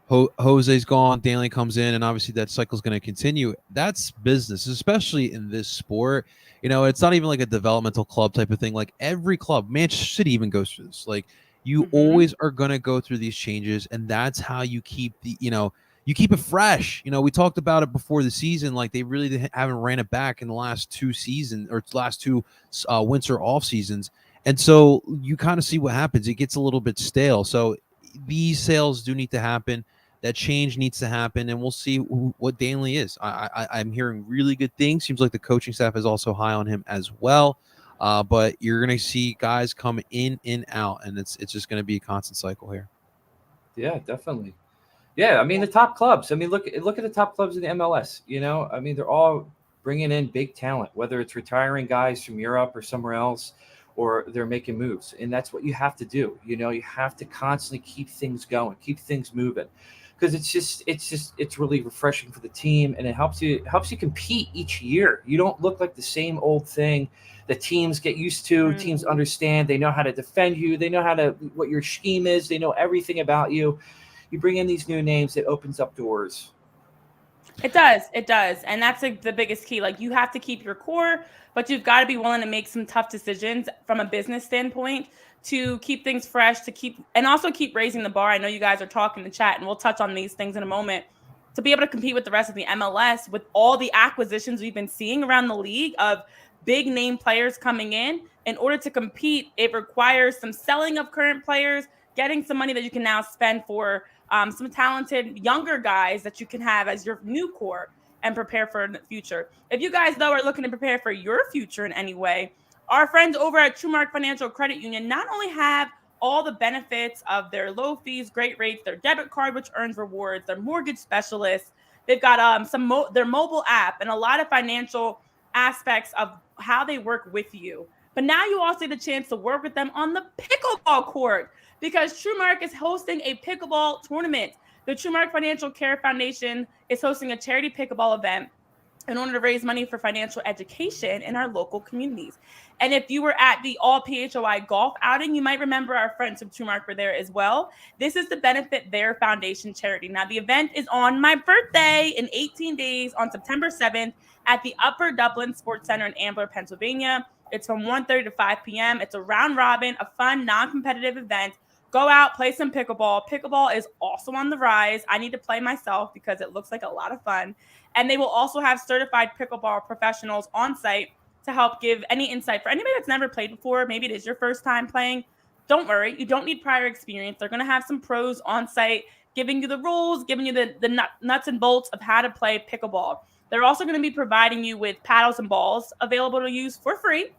Jose's gone, Danley comes in, and obviously that cycle's going to continue. That's business, especially in this sport. It's not even like a developmental club type of thing. Like every club, Manchester City even goes through this. Like you always are going to go through these changes, and that's how you keep you keep it fresh. We talked about it before the season. Like they really haven't ran it back in the last two seasons or last two winter off seasons. And so you kind of see what happens. It gets a little bit stale. So these sales do need to happen. That change needs to happen, and we'll see what Danley is. I'm hearing really good things. Seems like the coaching staff is also high on him as well. But you're going to see guys come in and out, and it's just going to be a constant cycle here. Yeah, definitely. Yeah, I mean the top clubs. I mean, look at the top clubs in the MLS. I mean they're all bringing in big talent, whether it's retiring guys from Europe or somewhere else, or they're making moves, and that's what you have to do. You have to constantly keep things going, keep things moving, because it's really refreshing for the team, and it helps you compete each year. You don't look like the same old thing. The teams get used to. Teams understand. They know how to defend you. They know what your scheme is. They know everything about you. You bring in these new names, it opens up doors. It does. And that's the biggest key. Like you have to keep your core, but you've got to be willing to make some tough decisions from a business standpoint to keep things fresh, and also keep raising the bar. I know you guys are talking in the chat, and we'll touch on these things in a moment, to be able to compete with the rest of the MLS with all the acquisitions we've been seeing around the league of big name players coming in. In order to compete, it requires some selling of current players, getting some money that you can now spend for some talented younger guys that you can have as your new core and prepare for the future. If you guys, though, are looking to prepare for your future in any way, our friends over at TrueMark Financial Credit Union not only have all the benefits of their low fees, great rates, their debit card, which earns rewards, their mortgage specialists, they've got their mobile app and a lot of financial aspects of how they work with you. But now you also get a chance to work with them on the pickleball court, because TrueMark is hosting a pickleball tournament. The TrueMark Financial Care Foundation is hosting a charity pickleball event in order to raise money for financial education in our local communities. And if you were at the All PHOI golf outing, you might remember our friends from TrueMark were there as well. This is to benefit their foundation charity. Now, the event is on my birthday in 18 days on September 7th at the Upper Dublin Sports Center in Ambler, Pennsylvania. It's from 1:30 to 5 p.m. It's a round robin, a fun, non-competitive event. Go out, play some pickleball. Pickleball is also on the rise. I need to play myself because it looks like a lot of fun. And they will also have certified pickleball professionals on site to help give any insight for anybody that's never played before. Maybe it is your first time playing. Don't worry. You don't need prior experience. They're going to have some pros on site giving you the rules, giving you the nuts and bolts of how to play pickleball. They're also going to be providing you with paddles and balls available to use for free.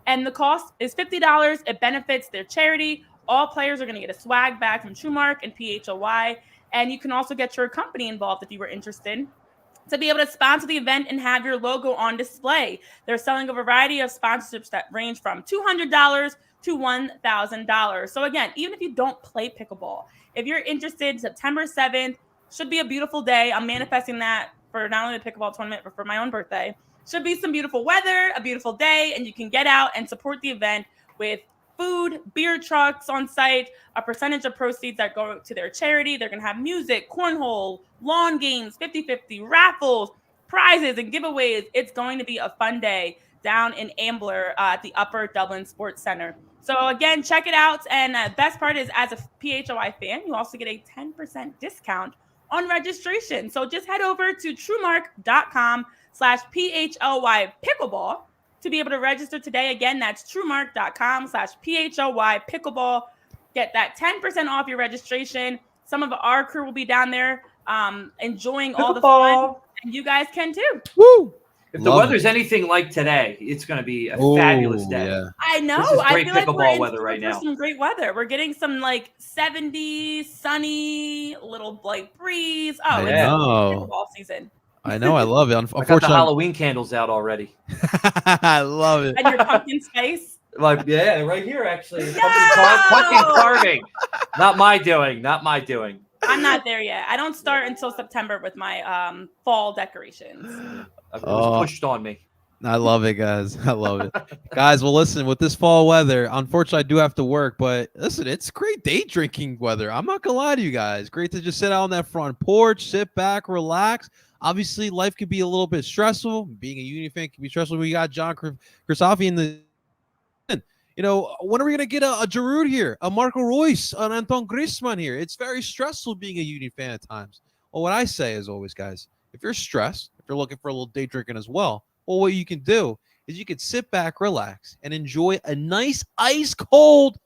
And the cost is $50. It benefits their charity. All players are going to get a swag bag from TrueMark and PHOI. And you can also get your company involved if you were interested, to be able to sponsor the event and have your logo on display. They're selling a variety of sponsorships that range from $200 to $1,000. So again, even if you don't play pickleball, if you're interested, September 7th should be a beautiful day. I'm manifesting that for not only the pickleball tournament, but for my own birthday. Should be some beautiful weather, a beautiful day, and you can get out and support the event with food, beer trucks on site, a percentage of proceeds that go to their charity. They're going to have music, cornhole, lawn games, 50-50, raffles, prizes, and giveaways. It's going to be a fun day down in Ambler at the Upper Dublin Sports Center. So again, check it out. And best part is, as a PHOI fan, you also get a 10% discount on registration. So just head over to truemark.com/PHOI pickleball to be able to register today. Again, that's truemark.com/PHOI pickleball. Get that 10% off your registration. Some of our crew will be down there enjoying all the fun, and you guys can too. Woo! If the weather's anything like today, it's going to be a fabulous day. Yeah. I know. This is great I feel like pickleball we're weather right now. Some great weather. We're getting some like 70, sunny, little like breeze. Oh, I it's know. pickleball season. I know. I love it. I got the Unfortunately, Halloween candles out already. I love it. And your pumpkin spice. Like, yeah, right here, actually. No! Pumpkin carving. Not my doing. I'm not there yet. I don't start until September with my fall decorations. It was pushed on me. I love it, guys. I love it. Guys, well, listen, with this fall weather, unfortunately, I do have to work, but listen, it's great day drinking weather. I'm not going to lie to you guys. Great to just sit out on that front porch, sit back, relax. Obviously, life could be a little bit stressful. Being a Union fan can be stressful. We got John Kristofi in the. When are we going to get a Giroud here, a Marco Reus, an Antoine Griezmann here? It's very stressful being a Union fan at times. Well, what I say is always, guys, if you're stressed, if you're looking for a little day drinking as well, what you can do is you can sit back, relax, and enjoy a nice ice cold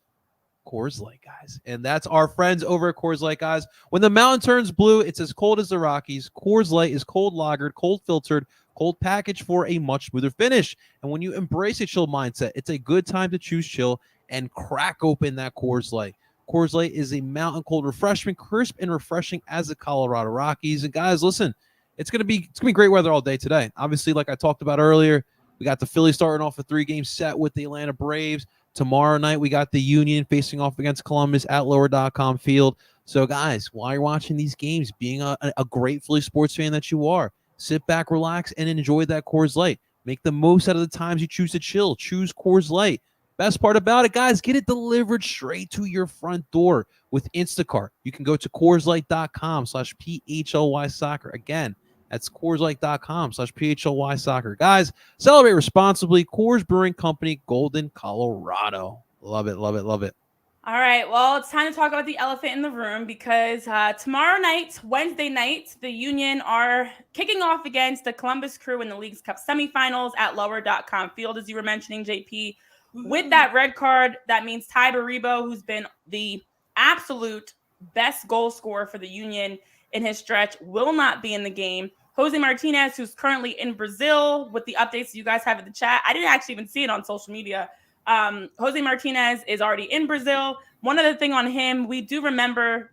Coors Light, guys. And that's our friends over at Coors Light, guys. When the mountain turns blue, it's as cold as the Rockies. Coors Light is cold lagered, cold filtered, cold packaged for a much smoother finish. And when you embrace a chill mindset, it's a good time to choose chill and crack open that Coors Light. Coors Light is a mountain cold refreshment, crisp and refreshing as the Colorado Rockies. And guys, listen, it's gonna be great weather all day today. Obviously, like I talked about earlier, we got the Phillies starting off a 3-game set with the Atlanta Braves. Tomorrow night, we got the Union facing off against Columbus at lower.com field. So, guys, while you're watching these games, being a great Philly sports fan that you are, sit back, relax, and enjoy that Coors Light. Make the most out of the times you choose to chill. Choose Coors Light. Best part about it, guys, get it delivered straight to your front door with Instacart. You can go to CoorsLight.com/PHLY soccer. Again, that's CoorsLight.com/PHLY soccer. Guys, celebrate responsibly. Coors Brewing Company, Golden, Colorado. Love it, love it, love it. All right, well, it's time to talk about the elephant in the room because tomorrow night, Wednesday night, the Union are kicking off against the Columbus Crew in the Leagues Cup semifinals at lower.com field, as you were mentioning, JP. With that red card, that means Tai Baribo, who's been the absolute best goal scorer for the Union in his stretch, will not be in the game. Jose Martinez, who's currently in Brazil, with the updates you guys have in the chat. I didn't actually even see it on social media. Jose Martinez is already in Brazil. One other thing on him, we do remember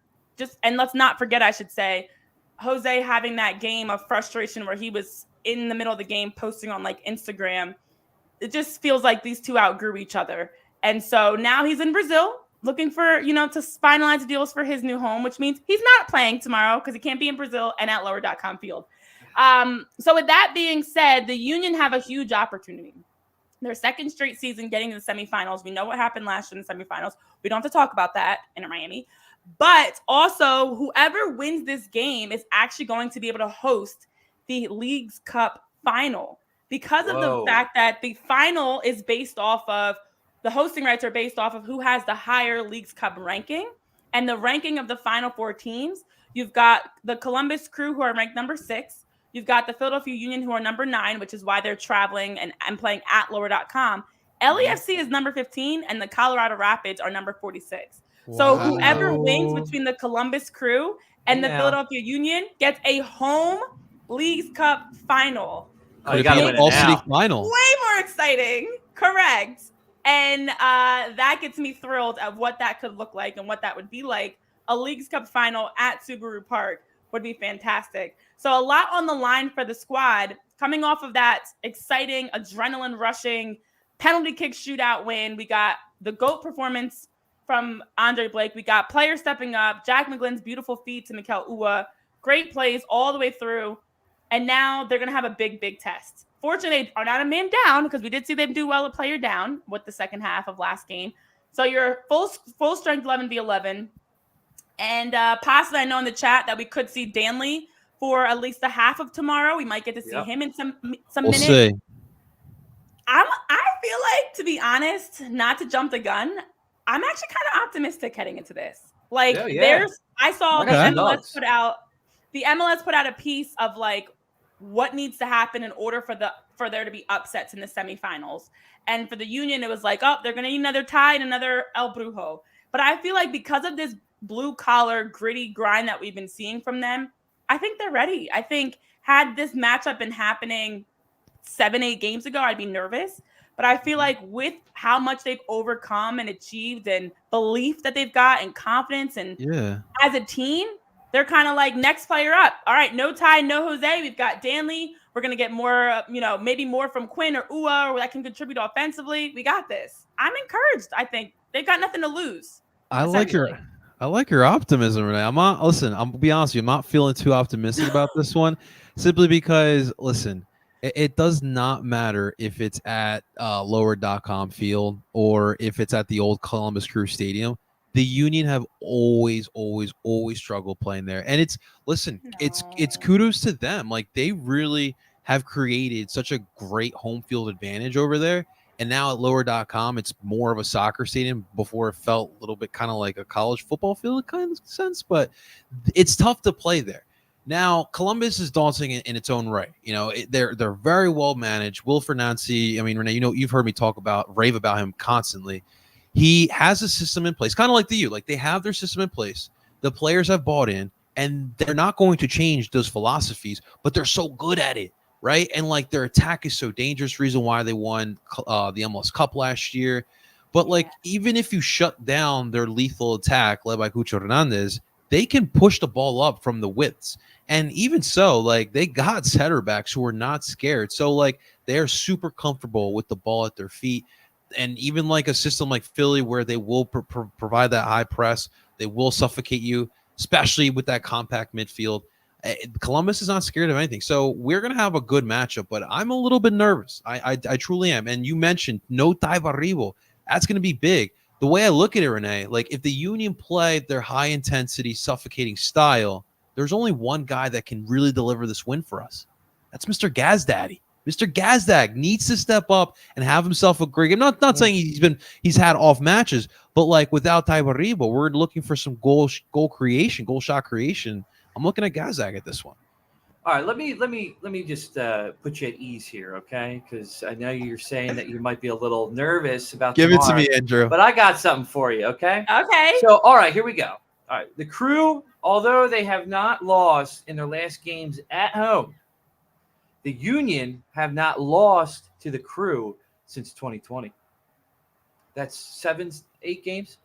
and let's not forget, I should say, Jose having that game of frustration where he was in the middle of the game posting on like Instagram. It just feels like these two outgrew each other. And so now he's in Brazil looking for, to finalize deals for his new home, which means he's not playing tomorrow because he can't be in Brazil and at lower.com field. So with that being said, the Union have a huge opportunity. Their second straight season getting to the semifinals. We know what happened last year in the semifinals. We don't have to talk about that in Miami. But also, whoever wins this game is actually going to be able to host the Leagues Cup final because of the fact that the final is based off of the hosting rights are based off of who has the higher Leagues Cup ranking. And the ranking of the final 4 teams, you've got the Columbus Crew, who are ranked number 6. You've got the Philadelphia Union, who are number 9, which is why they're traveling and playing at lower.com. LAFC is number 15, and the Colorado Rapids are number 46. Wow. So whoever wins between the Columbus Crew and the Philadelphia Union gets a home Leagues Cup final. Oh, you got to win it all-city final. Way more exciting. Correct. And that gets me thrilled at what that could look like and what that would be like. A Leagues Cup final at Subaru Park would be fantastic. So a lot on the line for the squad coming off of that exciting, adrenaline rushing penalty kick shootout win. We got the GOAT performance from Andre Blake. We got players stepping up, Jack McGlynn's beautiful feed to Mikel Ua, great plays all the way through. And now they're going to have a big, big test. Fortunately, they are not a man down because we did see them do well at player down with the second half of last game. So you're full strength 11v11. And possibly I know in the chat that we could see Danley for at least the half of tomorrow. We might get to see him in some minutes. See. I feel like, to be honest, not to jump the gun, I'm actually kind of optimistic heading into this. Like, I saw the MLS put out a piece of like what needs to happen in order for there to be upsets in the semifinals. And for the Union, it was like, they're going to need another tie and another El Brujo. But I feel like because of this blue collar, gritty grind that we've been seeing from them, I think they're ready. I think had this matchup been happening 7-8 games ago, I'd be nervous. But I feel like with how much they've overcome and achieved and belief that they've got and confidence and as a team, they're kind of like next player up. All right, no Ty, no Jose. We've got Danley. We're going to get more, maybe more from Quinn or Ua or that can contribute offensively. We got this. I'm encouraged. I think they've got nothing to lose. I like your optimism, Renee. I'm gonna be honest with you. I'm not feeling too optimistic about this one simply because, listen, It does not matter if it's at lower.com field or if it's at the old Columbus Crew Stadium. The Union have always struggled playing there. And it's kudos to them. Like, they really have created such a great home field advantage over there. And now at lower.com, it's more of a soccer stadium. Before, it felt a little bit kind of like a college football field kind of sense, but it's tough to play there. Now, Columbus is daunting in its own right. They're very well managed. Wilfred Nancy, I mean, Renee, you've heard me rave about him constantly. He has a system in place, kind of like the U. Like, they have their system in place. The players have bought in, and they're not going to change those philosophies, but they're so good at it, right? And, like, their attack is so dangerous, reason why they won the MLS Cup last year. But, like, even if you shut down their lethal attack led by Cucho Hernandez, they can push the ball up from the widths. And even so, like, they got center backs who are not scared. So, like, they're super comfortable with the ball at their feet. And even like a system like Philly, where they will provide that high press, they will suffocate you, especially with that compact midfield. Columbus is not scared of anything. So we're going to have a good matchup, but I'm a little bit nervous. I truly am. And you mentioned no Tai Baribo. That's going to be big. The way I look at it, Renee, like, if the Union play their high intensity, suffocating style, there's only one guy that can really deliver this win for us. That's Mr. Gazdaddy. Mr. Gazdag needs to step up and have himself a great game. Not saying he's had off matches, but like, without Tai Baribo, we're looking for some goal shot creation. I'm looking at Gazdag at this one. All right, let me just put you at ease here, okay? Because I know you're saying that you might be a little nervous about Give tomorrow, it to me, Andrew. but I got something for you, okay? Okay. So, all right, here we go. All right, the Crew, although they have not lost in their last games at home, the Union have not lost to the Crew since 2020. That's 8 games.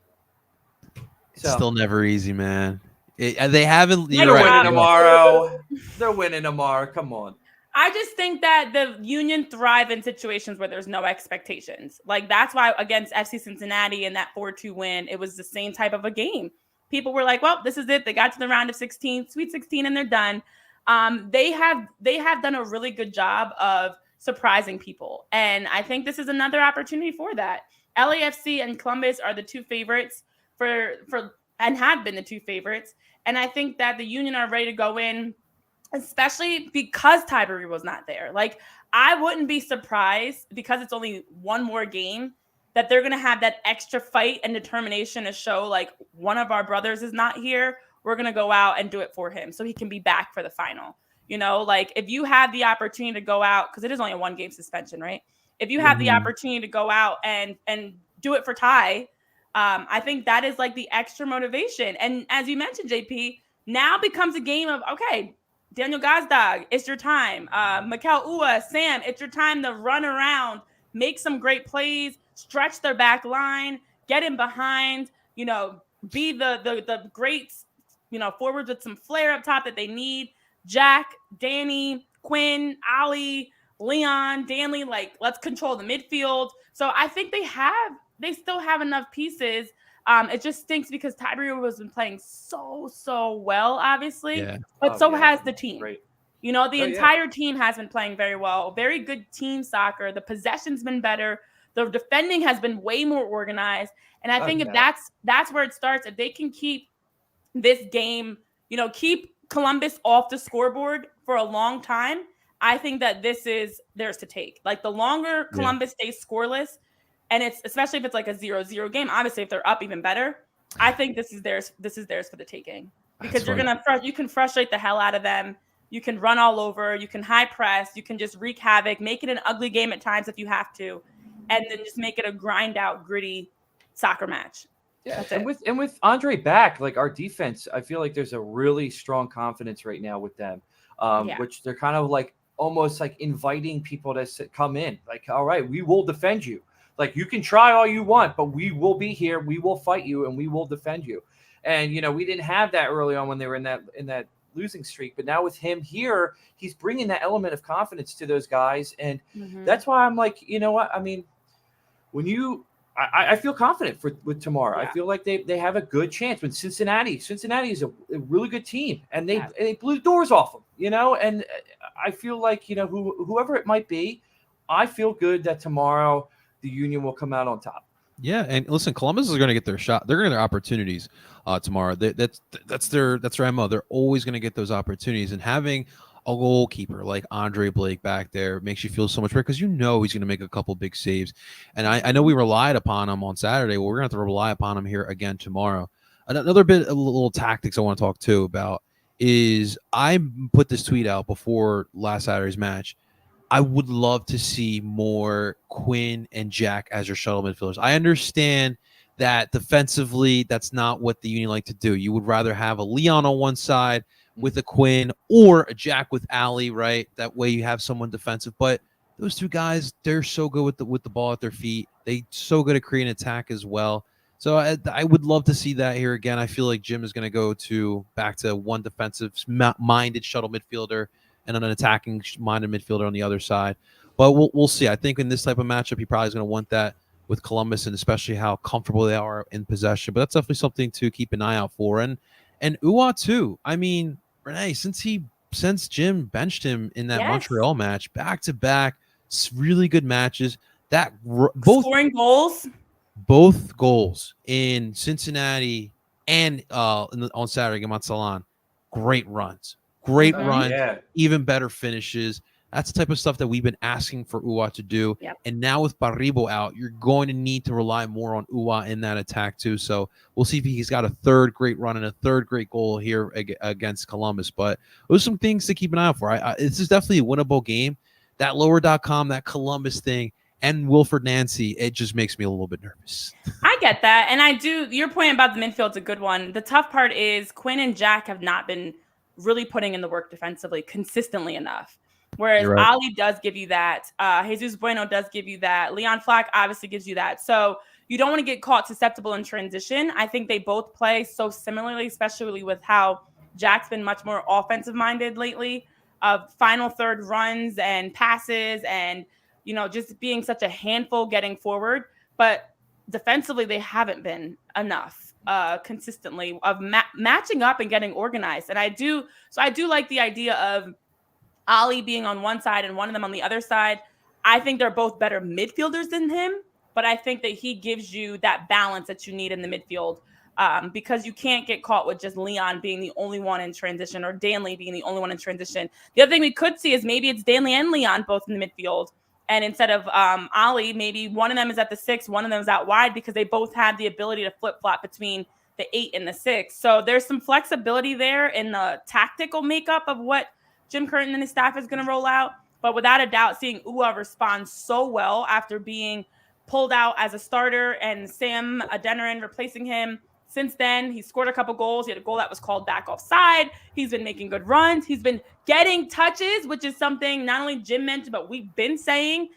It's still never easy, man. They haven't. They're winning tomorrow. They're winning tomorrow. Come on. I just think that the Union thrive in situations where there's no expectations. Like, that's why against FC Cincinnati and that 4-2 win, it was the same type of a game. People were like, well, this is it. They got to the round of 16, Sweet 16, and they're done. They have done a really good job of surprising people. And I think this is another opportunity for that. LAFC and Columbus are the two favorites and have been the two favorites. And I think that the Union are ready to go in, especially because Tai Baribo was not there. Like, I wouldn't be surprised, because it's only one more game, that they're going to have that extra fight and determination to show, like, one of our brothers is not here. We're going to go out and do it for him so he can be back for the final. Like, if you have the opportunity to go out, because it is only a 1-game suspension, right? If you have the opportunity to go out and do it for Tai, I think that is like the extra motivation. And as you mentioned, JP, now becomes a game of, okay, Daniel Gazdag, it's your time. Mikel Ua, Sam, it's your time to run around, make some great plays, stretch their back line, get in behind, be the great, forwards with some flair up top that they need. Jack, Danny, Quinn, Ali, Leon, Danley, like, let's control the midfield. So I think they still have enough pieces. It just stinks because Tai Baribo has been playing so well, obviously, but has the team. Great. The entire team has been playing very well. Very good team soccer. The possession's been better. The defending has been way more organized. And I think if that's where it starts, if they can keep this game, keep Columbus off the scoreboard for a long time, I think that this is theirs to take. Like, the longer Columbus stays scoreless, and it's especially if it's like a 0-0 game, obviously if they're up, even better. I think this is theirs for the taking, because you can frustrate the hell out of them. You can run all over, you can high press, you can just wreak havoc, make it an ugly game at times if you have to, and then just make it a grind out, gritty soccer match. Yeah, and with Andre back, like, our defense, I feel like there's a really strong confidence right now with them, which they're kind of like almost like inviting people to come in. Like, all right, we will defend you. Like, you can try all you want, but we will be here. We will fight you, and we will defend you. And we didn't have that early on when they were in that losing streak. But now with him here, he's bringing that element of confidence to those guys, and that's why I'm like, you know what? I mean, I feel confident with tomorrow. Yeah. I feel like they have a good chance. When Cincinnati is a really good team, and they blew the doors off them, and I feel like, whoever it might be, I feel good that tomorrow the Union will come out on top. Yeah, and listen, Columbus is going to get their shot. They're going to get their opportunities tomorrow. That's their MO. They're always going to get those opportunities, and having a goalkeeper like Andre Blake back there makes you feel so much better because he's going to make a couple big saves. And I know we relied upon him on Saturday. Well, we're going to have to rely upon him here again tomorrow. Another bit of little tactics I want to talk too about is I put this tweet out before last Saturday's match. I would love to see more Quinn and Jack as your shuttle midfielders. I understand that defensively, that's not what the Union like to do. You would rather have a Leon on one side with a Quinn or a Jack with Ali, right? That way you have someone defensive. But those two guys, they're so good with the ball at their feet. They so good at creating attack as well. So I would love to see that here again. I feel like Jim is going to go back to one defensive-minded shuttle midfielder and an attacking-minded midfielder on the other side. But we'll see. I think in this type of matchup, he probably is going to want that with Columbus, and especially how comfortable they are in possession. But that's definitely something to keep an eye out for. And Uwa too. I mean, Renee, since Jim benched him in that Montreal match, back-to-back, really good matches. Scoring goals. Both goals in Cincinnati and on Saturday against Salon. Great runs. Even better finishes. That's the type of stuff that we've been asking for Uwa to do. Yep. And now with Baribo out, you're going to need to rely more on Uwa in that attack too. So we'll see if he's got a third great run and a third great goal here against Columbus. But those are some things to keep an eye out for. This is definitely a winnable game. That lower.com, that Columbus thing, and Wilfred Nancy, it just makes me a little bit nervous. I get that. And your point about the midfield's a good one. The tough part is Quinn and Jack have not been really putting in the work defensively consistently enough. Whereas Ali does give you that. Jesus Bueno does give you that. Leon Flack obviously gives you that. So you don't want to get caught susceptible in transition. I think they both play so similarly, especially with how Jack's been much more offensive minded lately, of final third runs and passes and, just being such a handful getting forward. But defensively, they haven't been enough consistently of matching up and getting organized. And I do like the idea of Ali being on one side and one of them on the other side. I think they're both better midfielders than him, but I think that he gives you that balance that you need in the midfield because you can't get caught with just Leon being the only one in transition or Danley being the only one in transition. The other thing we could see is maybe it's Danley and Leon both in the midfield. And instead of Ali, maybe one of them is at the 6, one of them is out wide because they both have the ability to flip-flop between the 8 and the 6. So there's some flexibility there in the tactical makeup of what Jim Curtin and his staff is going to roll out. But without a doubt, seeing Uwa respond so well after being pulled out as a starter and Sam Adeniran replacing him. Since then, he scored a couple goals. He had a goal that was called back offside. He's been making good runs. He's been getting touches, which is something not only Jim mentioned, but we've been saying.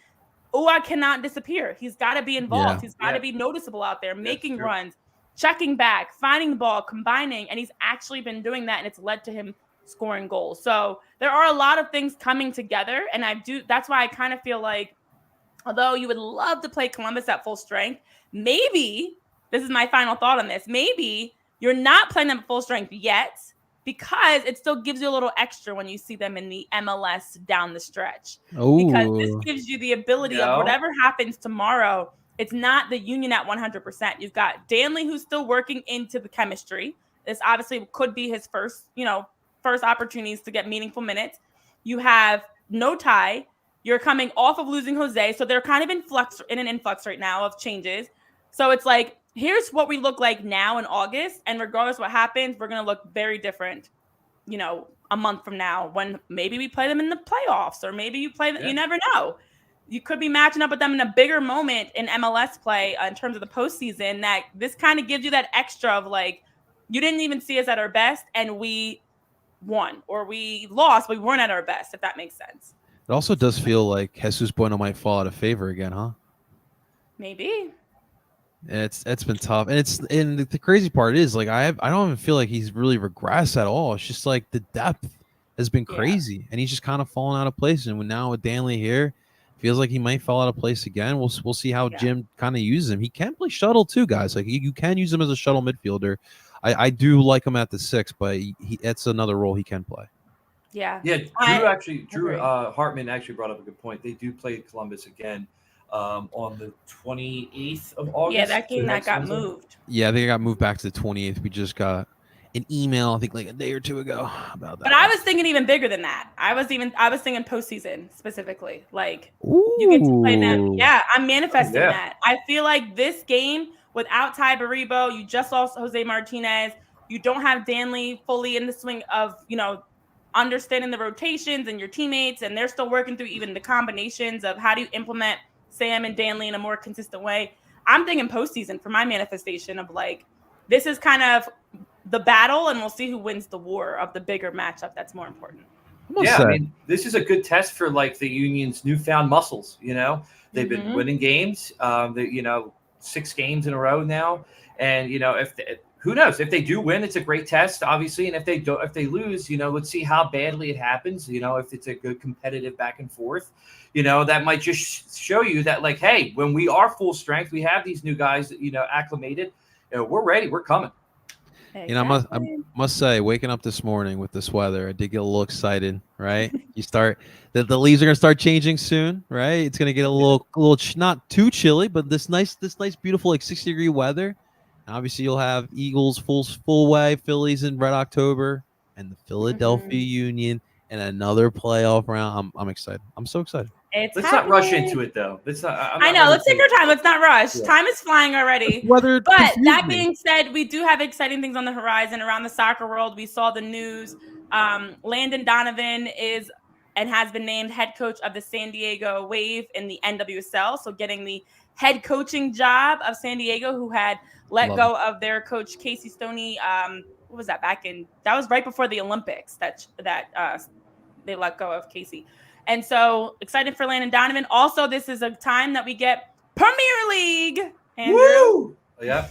Uwa cannot disappear. He's got to be involved. Yeah. He's got to be noticeable out there, making runs, checking back, finding the ball, combining. And he's actually been doing that, and it's led to him scoring goals. So there are a lot of things coming together. And that's why I kind of feel like, although you would love to play Columbus at full strength, maybe, this is my final thought on this, maybe you're not playing them at full strength yet because it still gives you a little extra when you see them in the MLS down the stretch. Ooh. Because this gives you the ability of whatever happens tomorrow, it's not the Union at 100%. You've got Danley who's still working into the chemistry. This obviously could be his first opportunities to get meaningful minutes. You have no Tai. You're coming off of losing Jose. So they're kind of in an influx right now of changes. So it's like, here's what we look like now in August. And regardless of what happens, we're going to look very different, a month from now when maybe we play them in the playoffs or maybe you play them. You never know. You could be matching up with them in a bigger moment in MLS play in terms of the postseason, that this kind of gives you that extra of like, you didn't even see us at our best and we won, or we lost, but we weren't at our best, if that makes sense. It also does feel like Jesus Bueno might fall out of favor again, huh? Maybe. It's been tough, and the crazy part is like I don't even feel like he's really regressed at all. It's just like the depth has been crazy, and he's just kind of fallen out of place. And now with Danley here, feels like he might fall out of place again. We'll see how Yeah. Jim kind of uses him. He can play shuttle too, guys. Like you can use him as a shuttle midfielder. I do like him at the 6, but that's another role he can play. Yeah. Yeah, Drew agree. Hartman actually brought up a good point. They do play Columbus again on the 28th of August. Yeah, that game that next got Wednesday. moved. Yeah, I think it got moved back to the 28th. We just got an email, I think like a day or two ago about that. But I was thinking even bigger than that. I was thinking postseason specifically. Like Ooh. you get to play them. Yeah, I'm manifesting Yeah. that. I feel like this game without Tai Baribo, you just lost Jose Martinez. You don't have Danley fully in the swing of, understanding the rotations and your teammates, and they're still working through even the combinations of how do you implement Sam and Danley in a more consistent way. I'm thinking postseason for my manifestation of like, this is kind of the battle, and we'll see who wins the war of the bigger matchup that's more important. Yeah, I mean, this is a good test for like the Union's newfound muscles. They've been winning games. 6 games in a row now, and who knows if they do win, it's a great test, obviously. And if they lose, let's see how badly it happens. If it's a good competitive back and forth, that might just show you that like, hey, when we are full strength, we have these new guys, acclimated. We're ready. We're coming. Exactly. I must say, waking up this morning with this weather, I did get a little excited. Right, you start the leaves are gonna start changing soon. Right, it's gonna get a little not too chilly, but this nice beautiful like 60-degree weather. And obviously, you'll have Eagles full way, Phillies in Red October, and the Philadelphia Union in another playoff round. I'm excited. I'm so excited. Let's not rush into it, though. I know. Let's take our time. Let's not rush. Yeah. Time is flying already. But that being said, we do have exciting things on the horizon around the soccer world. We saw the news. Landon Donovan has been named head coach of the San Diego Wave in the NWSL. So getting the head coaching job of San Diego, who had let go of their coach, Casey Stoney. What was that that was right before the Olympics that they let go of Casey. And so excited for Landon Donovan. Also, this is a time that we get Premier League. Andrew. Woo! Yeah,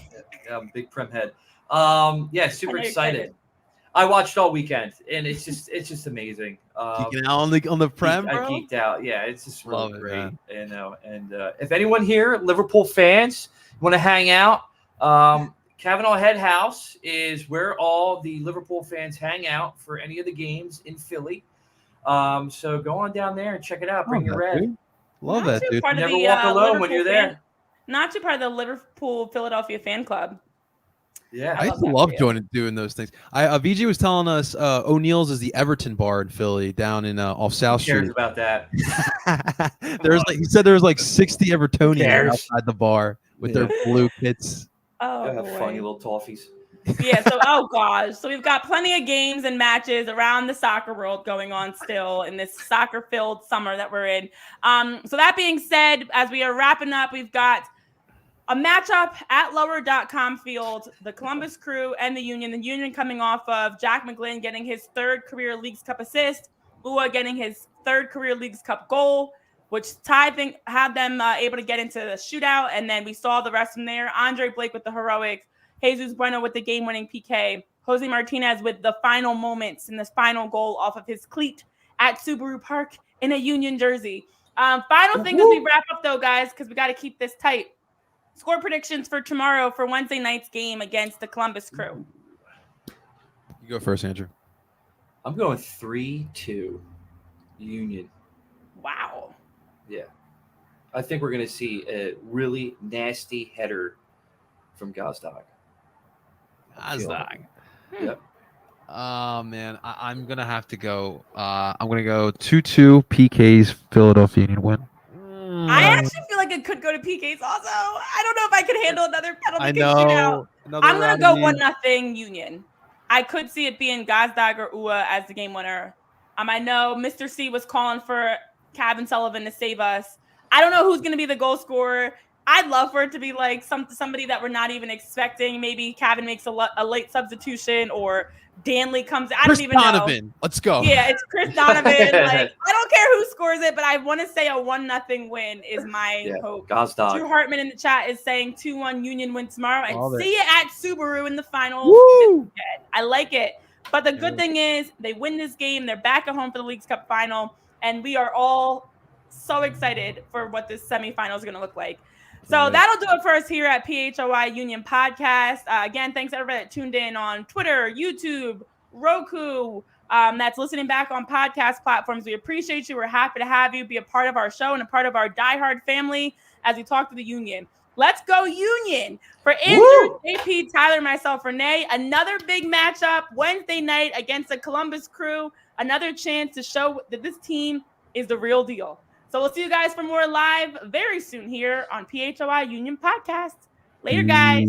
big Prem head. Super excited. I watched all weekend, and it's just amazing. Geeking out on the Prem, I geeked out. Yeah, it's just really great. And if anyone here, Liverpool fans, want to hang out, Kavanaugh Head House is where all the Liverpool fans hang out for any of the games in Philly. So go on down there and check it out. Bring your red. Dude. Love that, dude. Never walk alone when you're there. Not too part of the Liverpool Philadelphia fan club. Yeah, I used to love doing those things. VG was telling us O'Neill's is the Everton bar in Philly, down in off South Street. Who cares about that? He said there was like 60 Evertonians outside the bar with their blue kits. Oh, funny little toffees. Yeah, so oh gosh. So we've got plenty of games and matches around the soccer world going on still in this soccer-filled summer that we're in. So that being said, as we are wrapping up, we've got a matchup at lower.com field, the Columbus Crew and the Union. The Union coming off of Jack McGlynn getting his 3rd career Leagues Cup assist, Ua getting his 3rd career Leagues Cup goal, which Ty had them able to get into the shootout. And then we saw the rest from there. Andre Blake with the heroics, Jesus Bueno with the game-winning PK, Jose Martinez with the final moments and this final goal off of his cleat at Subaru Park in a Union jersey. Final thing as we wrap up, though, guys, because we got to keep this tight. Score predictions for tomorrow for Wednesday night's game against the Columbus Crew. You go first, Andrew. I'm going 3-2 Union. Wow. Yeah. I think we're going to see a really nasty header from Gazdag. Yep. Oh, man. I'm going to have to go. I'm going to go 2-2 PK's Philadelphia Union win. I actually feel like it could go to PKs also. I don't know if I could handle another penalty kick shootout. I'm going to go 1-0 Union. I could see it being Gazdag or Ua as the game winner. I know Mr. C was calling for Kevin Sullivan to save us. I don't know who's going to be the goal scorer. I'd love for it to be like somebody that we're not even expecting. Maybe Kevin makes a late substitution, or Danley comes. I don't even know. Let's go. Yeah, it's Chris Donovan. I don't care who scores it, but I want to say a 1-0 win is my hope. Gazdag. Drew Hartman in the chat is saying 2-1 Union win tomorrow, and see you at Subaru in the finals. Woo! I like it. But the good thing is they win this game. They're back at home for the Leagues Cup final, and we are all So excited for what this semifinal is going to look like. So that'll do it for us here at PHOI Union Podcast. Again, thanks everybody that tuned in on Twitter, YouTube, Roku, that's listening back on podcast platforms. We appreciate you. We're happy to have you be a part of our show and a part of our diehard family as we talk to the Union. Let's go Union. For Andrew, JP, Tyler, myself, Renee, another big matchup Wednesday night against the Columbus Crew. Another chance to show that this team is the real deal. So we'll see you guys for more live very soon here on PHOI Union Podcast. Later, guys.